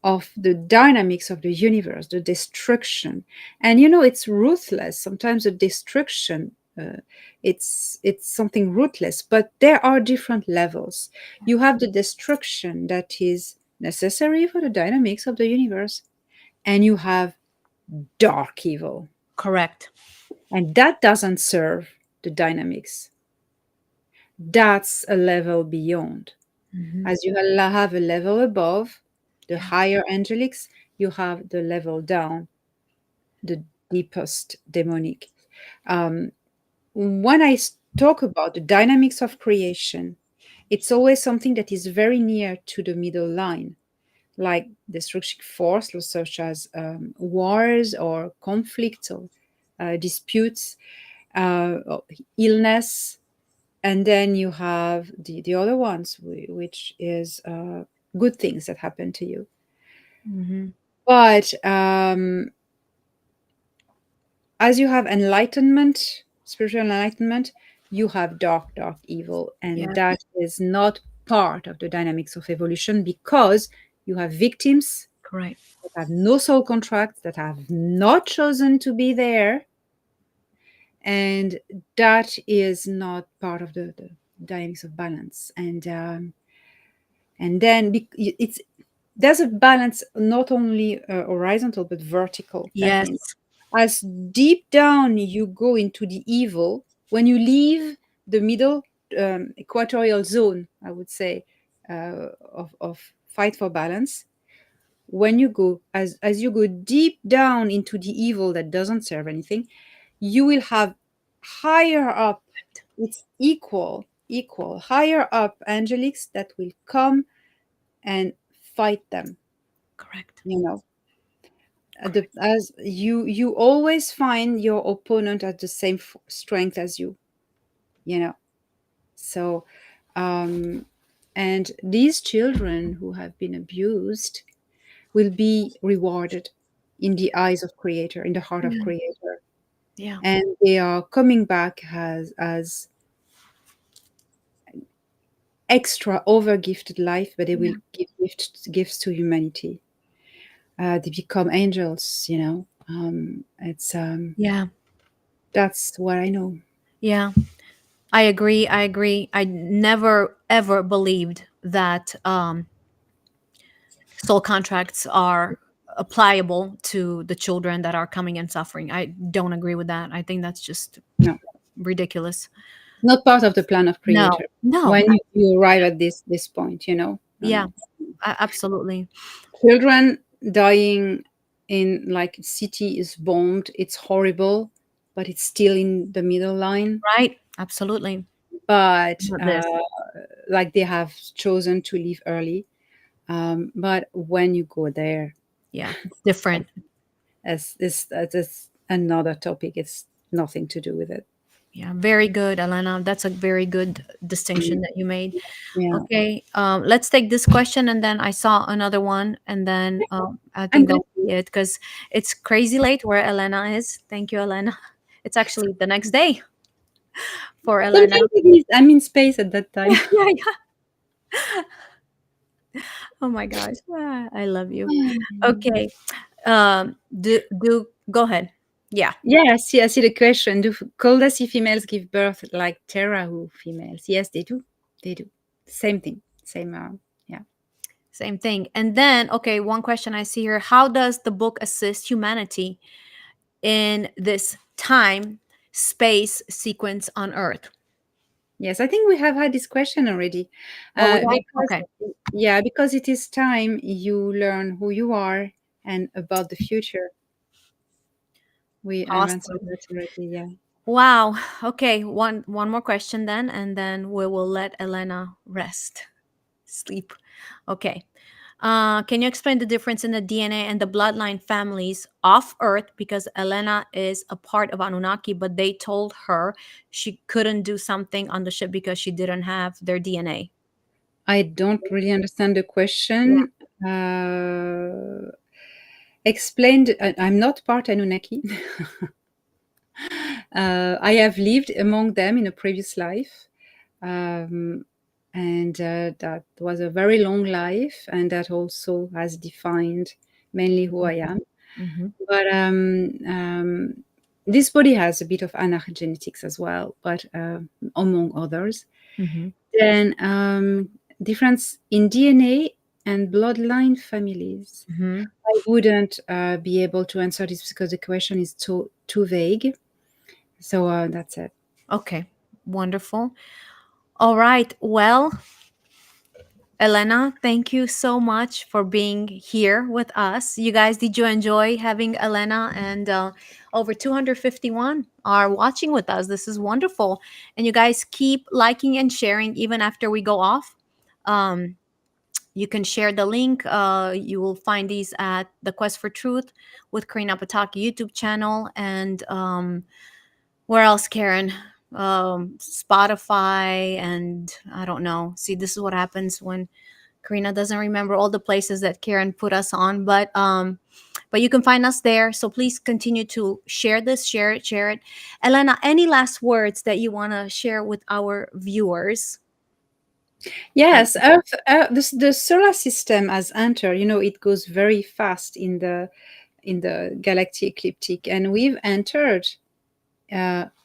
of the dynamics of the universe, the destruction. And you know, it's ruthless. Sometimes the destruction, it's something ruthless, but there are different levels. You have the destruction that is necessary for the dynamics of the universe, and you have dark evil, Correct. and that doesn't serve the dynamics. That's a level beyond. Hmm. As you have a level above, the Yeah. higher angelics, you have the level down, the deepest demonic. Um, when talk about the dynamics of creation, it's always something that is very near to the middle line, like destructive force, such as wars or conflicts or disputes, or illness. And then you have the other ones, which is good things that happen to you. Hmm. But as you have enlightenment, spiritual enlightenment, you have dark evil, and Yeah. that is not part of the dynamics of evolution, because you have victims Correct. that have no soul contract, that have not chosen to be there, and that is not part of the dynamics of balance. And then it's there's a balance, not only horizontal but vertical. That Yes. means as deep down you go into the evil, when you leave the middle equatorial zone, I would say, of fight for balance, when you go as you go deep down into the evil that doesn't serve anything, you will have higher up, it's equal higher up angelics that will come and fight them, Correct. you know. Correct. As you always find your opponent at the same strength as you know. So and these children who have been abused will be rewarded in the eyes of creator, in the heart of Yeah. creator, Yeah. and they are coming back as extra over gifted life, but they will Yeah. give gifts to humanity. They become angels, you know. It's Yeah. That's what I know. Yeah. I agree. I agree. I never ever believed that soul contracts are applicable to the children that are coming and suffering. I don't agree with that. I think that's just No, ridiculous. not part of the plan of No. creator. No. When you arrive at this point, you know, Yeah. Absolutely. children dying in like city is bombed. It's horrible, but it's still in the middle line. Right. Absolutely. But Not this. like they have chosen to leave early. But when you go there, Yeah. It's different. as this that's another topic. It's nothing to do with it. Yeah. Very good, Elena. That's a very good distinction Mm, that you made. yeah, Okay. Let's take this question, and then I saw another one, and then I I'm think good. that'll be it because it's crazy late where Elena is. Thank you, Elena. It's actually the next day for Elena. Sometimes it is. I'm in space at that time. Yeah, yeah. Oh my gosh. I love you. Okay. Do go ahead. Yeah. Yeah, I see the question. Do Koldasi females give birth like Terahu females? Yes, they do. They do. Same thing. Same. Yeah. Same thing. And then, okay, one question I see here. How does the book assist humanity in this time space sequence on Earth? Yes, I think we have had this question already. Oh, we have? Because, Okay. yeah, because it is time you learn who you are and about the future. I've answered Awesome. that already. Yeah. Wow. Okay. One more question then, and then we will let Elena rest, sleep. Okay. Can you explain the difference in the DNA and the bloodline families off Earth? Because Elena is a part of Anunnaki, but they told her she couldn't do something on the ship because she didn't have their DNA. I don't really understand the Yeah. question. Explained, I'm not part Anunnaki. I have lived among them in a previous life. Um, and that was a very long life, and that also has defined mainly who I am. Mm-hmm. But this body has a bit of genetics as well, but among others. Mm-hmm. Then difference in DNA and bloodline families. Mm-hmm. I wouldn't be able to answer this because the question is too vague. So that's it. Okay. Wonderful. All right. Well, Elena, thank you so much for being here with us. You guys, did you enjoy having Elena? And over 251 are watching with us. This is wonderful. And you guys keep liking and sharing even after we go off. Um, you can share the link. You will find these at the Quest for Truth with Corina Pataki YouTube channel. And where else, Karen? Spotify. And I don't know. See, this is what happens when Karina doesn't remember all the places that Karen put us on, but you can find us there. So please continue to share this, share it, share it. Elena, any last words that you want to share with our viewers? Yes, Earth, the solar system has entered. It goes very fast in the galactic ecliptic, and we've entered.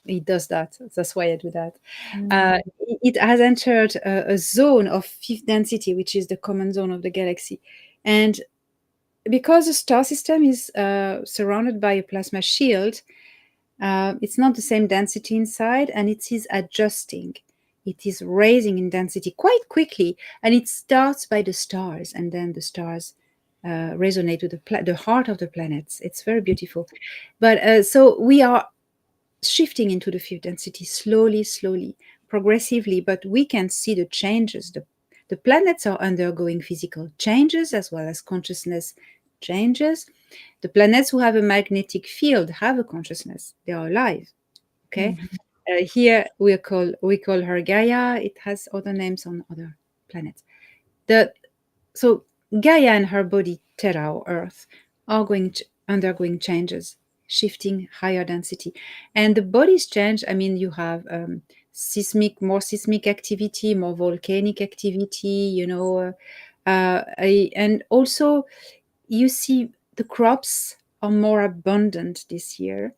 It does that. That's why I do that. Mm, It has entered a zone of fifth density, which is the common zone of the galaxy, and because the star system is surrounded by a plasma shield, it's not the same density inside, and it is adjusting. It is raising in density quite quickly, and it starts by the stars, and then the stars resonate with the heart of the planets. It's very beautiful. But so we are shifting into the fifth density slowly, slowly, progressively, but we can see the changes. The planets are undergoing physical changes as well as consciousness changes. The planets who have a magnetic field have a consciousness. They are alive. Okay. mhm. Here we call her Gaia. It has other names on other planets. The so Gaia and her body Terra or Earth are undergoing changes, shifting higher density, and the bodies change. I mean, you have more seismic activity, more volcanic activity. And also you see the crops are more abundant this year.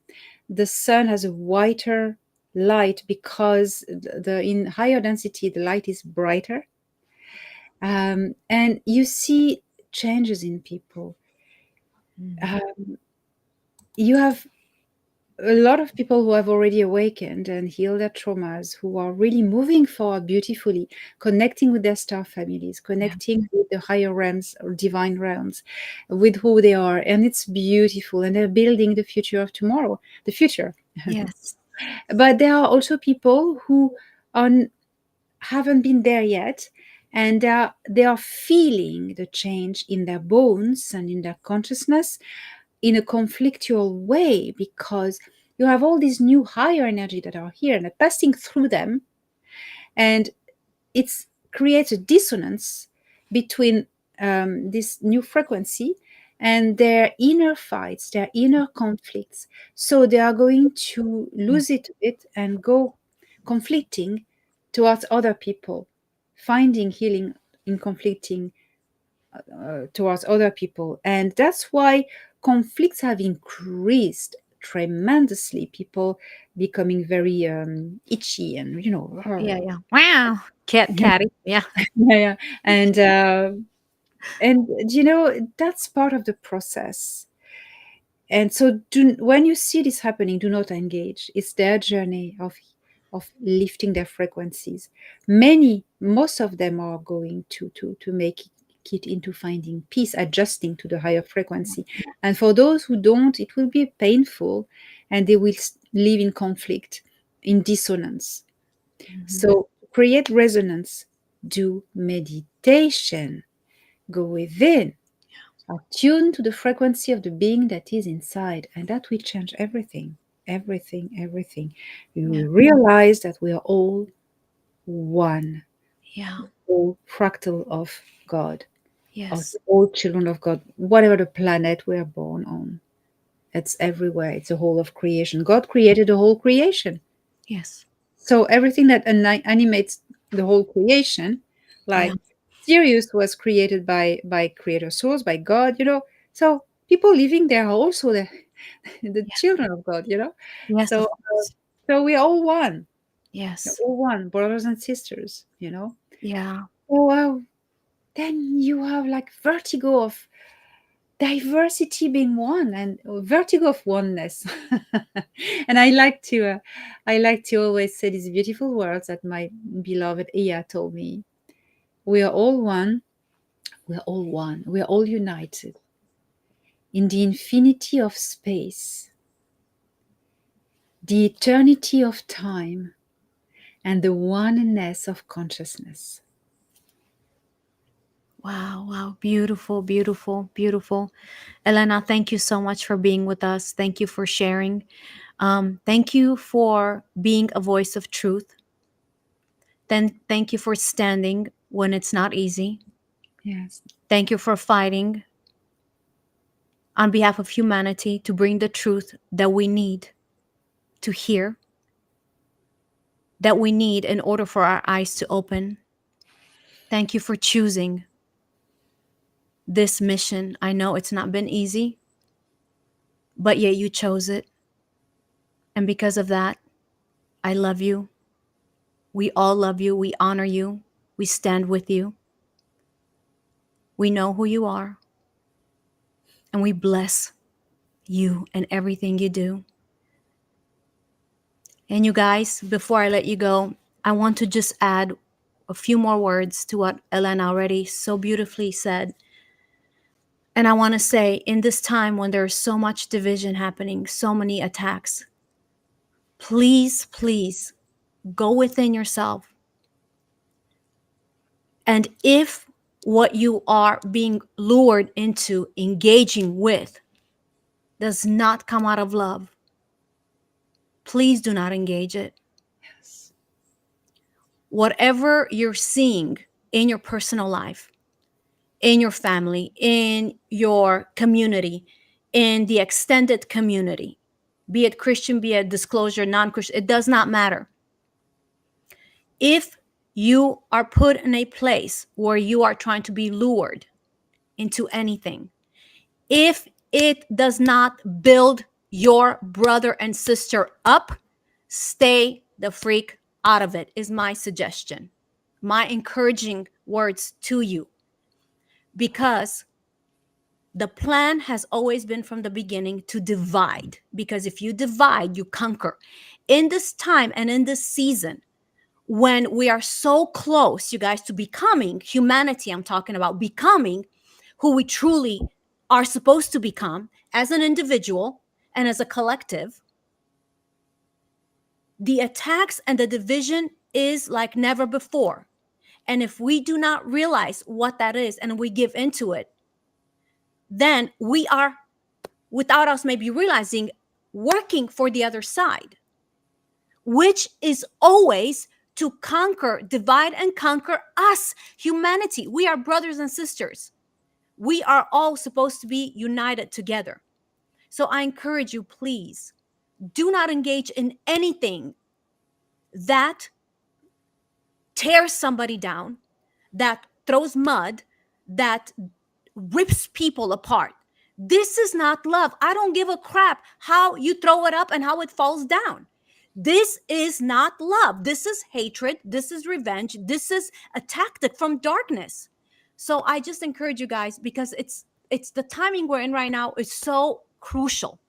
The sun has a whiter light because in higher density the light is brighter, and you see changes in people. Mhm. Uh, you have a lot of people who have already awakened and healed their traumas, who are really moving forward beautifully, connecting with their star families, Yeah. connecting with the higher realms or divine realms, with who they are. And it's beautiful. And they're building the future of tomorrow, the future. Yes. But there are also people who are, haven't been there yet, and they are feeling the change in their bones and in their consciousness in a conflictual way, because you have all these new higher energy that are here and are passing through them, and it creates a dissonance between this new frequency and their inner fights, their inner conflicts. So they are going to lose it a bit and go conflicting towards other people, finding healing in conflicting towards other people. And that's why conflicts have increased tremendously. People becoming very itchy and, Yeah. Yeah. Wow. Catty. Yeah. yeah, yeah. And that's part of the process. And so when you see this happening, do not engage. It's their journey of of lifting their frequencies. Most of them are going to make it into finding peace, adjusting to the higher frequency. And for those who don't, it will be painful, and they will live in conflict, in dissonance. Mhm. So create resonance, do meditation, go within, attune to the frequency of the being that is inside, and that will change everything. Everything, everything. You Yeah. will realize that we are all one, Yeah. all fractal of God, us Yes. all children of God, whatever the planet we are born on. It's everywhere. It's a whole of creation. God created the whole creation. Yes. So everything that animates the whole creation, Yeah. like Sirius was created by creator source, by God, So people living there are also the Yeah. children of God, Yes, So of course. so we're all one. We're Yes. all one, brothers and sisters. Yeah. Oh wow. Then you have like vertigo of diversity being one, and vertigo of oneness. And I like to always say these beautiful words that my beloved Iya told me. We are all one, we are all one, we are all united in the infinity of space, the eternity of time, and the oneness of consciousness. Wow. Wow. Beautiful. Beautiful. Beautiful. Elena, thank you so much for being with us. Thank you for sharing. Thank you for being a voice of truth. Then thank you for standing when it's not easy. Yes. Thank you for fighting on behalf of humanity to bring the truth that we need to hear, that we need in order for our eyes to open. Thank you for choosing this mission. I know it's not been easy, but yet you chose it. And because of that, I love you. We all love you. We honor you. We stand with you. We know who you are. And we bless you and everything you do. And you guys, before I let you go, I want to just add a few more words to what Elena already so beautifully said. And I want to say, in this time when there's so much division happening, so many attacks, please, please go within yourself. And if what you are being lured into engaging with does not come out of love, please do not engage it. Yes. Whatever you're seeing in your personal life, in your family, in your community, in the extended community, be it Christian, be it disclosure, non Christian, it does not matter. If you are put in a place where you are trying to be lured into anything, if it does not build your brother and sister up, stay the freak out of it, is my suggestion, my encouraging words to you. Because the plan has always been from the beginning to divide. Because if you divide, you conquer. In this time and in this season, when we are so close, you guys, to becoming humanity, I'm talking about becoming who we truly are supposed to become as an individual and as a collective, the attacks and the division is like never before. And if we do not realize what that is and we give into it, then we are, without us maybe realizing, working for the other side, which is always to conquer, divide and conquer us, humanity. We are brothers and sisters. We are all supposed to be united together. So I encourage you, please do not engage in anything that tears somebody down, that throws mud, that rips people apart. This is not love. I don't give a crap how you throw it up and how it falls down. This is not love. This is hatred. This is revenge. This is a tactic from darkness. So I just encourage you guys, because it's the timing we're in right now is so crucial.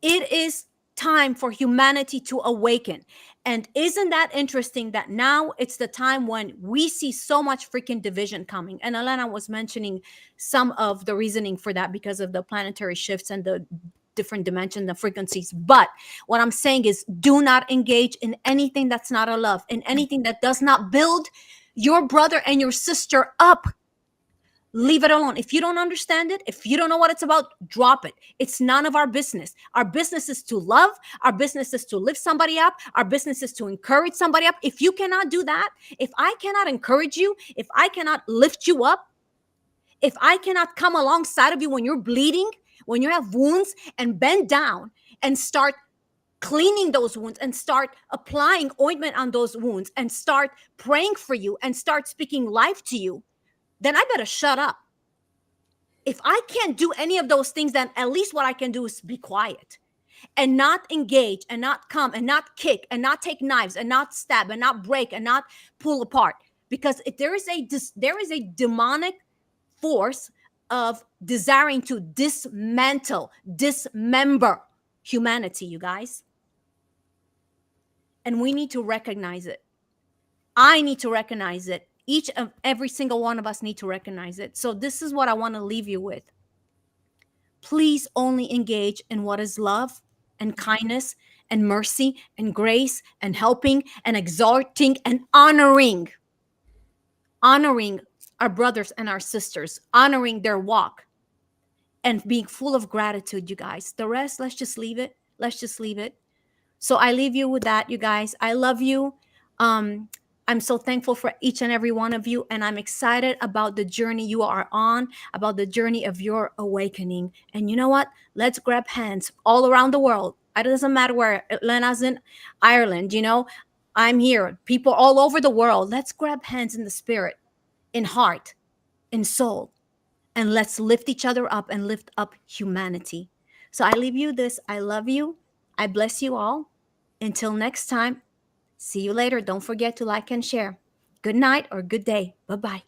It is time for humanity to awaken. And isn't that interesting that now it's the time when we see so much freaking division coming? And Elena was mentioning some of the reasoning for that because of the planetary shifts and the different dimensions, the frequencies. But what I'm saying is, do not engage in anything that's not a love, in anything that does not build your brother and your sister up. Leave it alone. If you don't understand it, if you don't know what it's about, drop it. It's none of our business. Our business is to love. Our business is to lift somebody up. Our business is to encourage somebody up. If you cannot do that, if I cannot encourage you, if I cannot lift you up, if I cannot come alongside of you when you're bleeding, when you have wounds, and bend down and start cleaning those wounds and start applying ointment on those wounds and start praying for you and start speaking life to you, then I better shut up. If I can't do any of those things, then at least what I can do is be quiet and not engage and not come and not kick and not take knives and not stab and not break and not pull apart. Because if there is a demonic force of desiring to dismantle, dismember humanity, you guys. And we need to recognize it. I need to recognize it. Each of every single one of us need to recognize it. So this is what I want to leave you with. Please only engage in what is love and kindness and mercy and grace and helping and exhorting and honoring our brothers and our sisters, honoring their walk and being full of gratitude, you guys. The rest, let's just leave it. Let's just leave it. So I leave you with that, you guys. I love you. Um, I'm so thankful for each and every one of you, and I'm excited about the journey you are on, about the journey of your awakening. And you know what? Let's grab hands all around the world. It doesn't matter where. Atlanta's in Ireland, I'm here. People all over the world. Let's grab hands in the spirit, in heart, in soul, and let's lift each other up and lift up humanity. So I leave you this. I love you. I bless you all. Until next time, see you later. Don't forget to like and share. Good night or good day. Bye bye.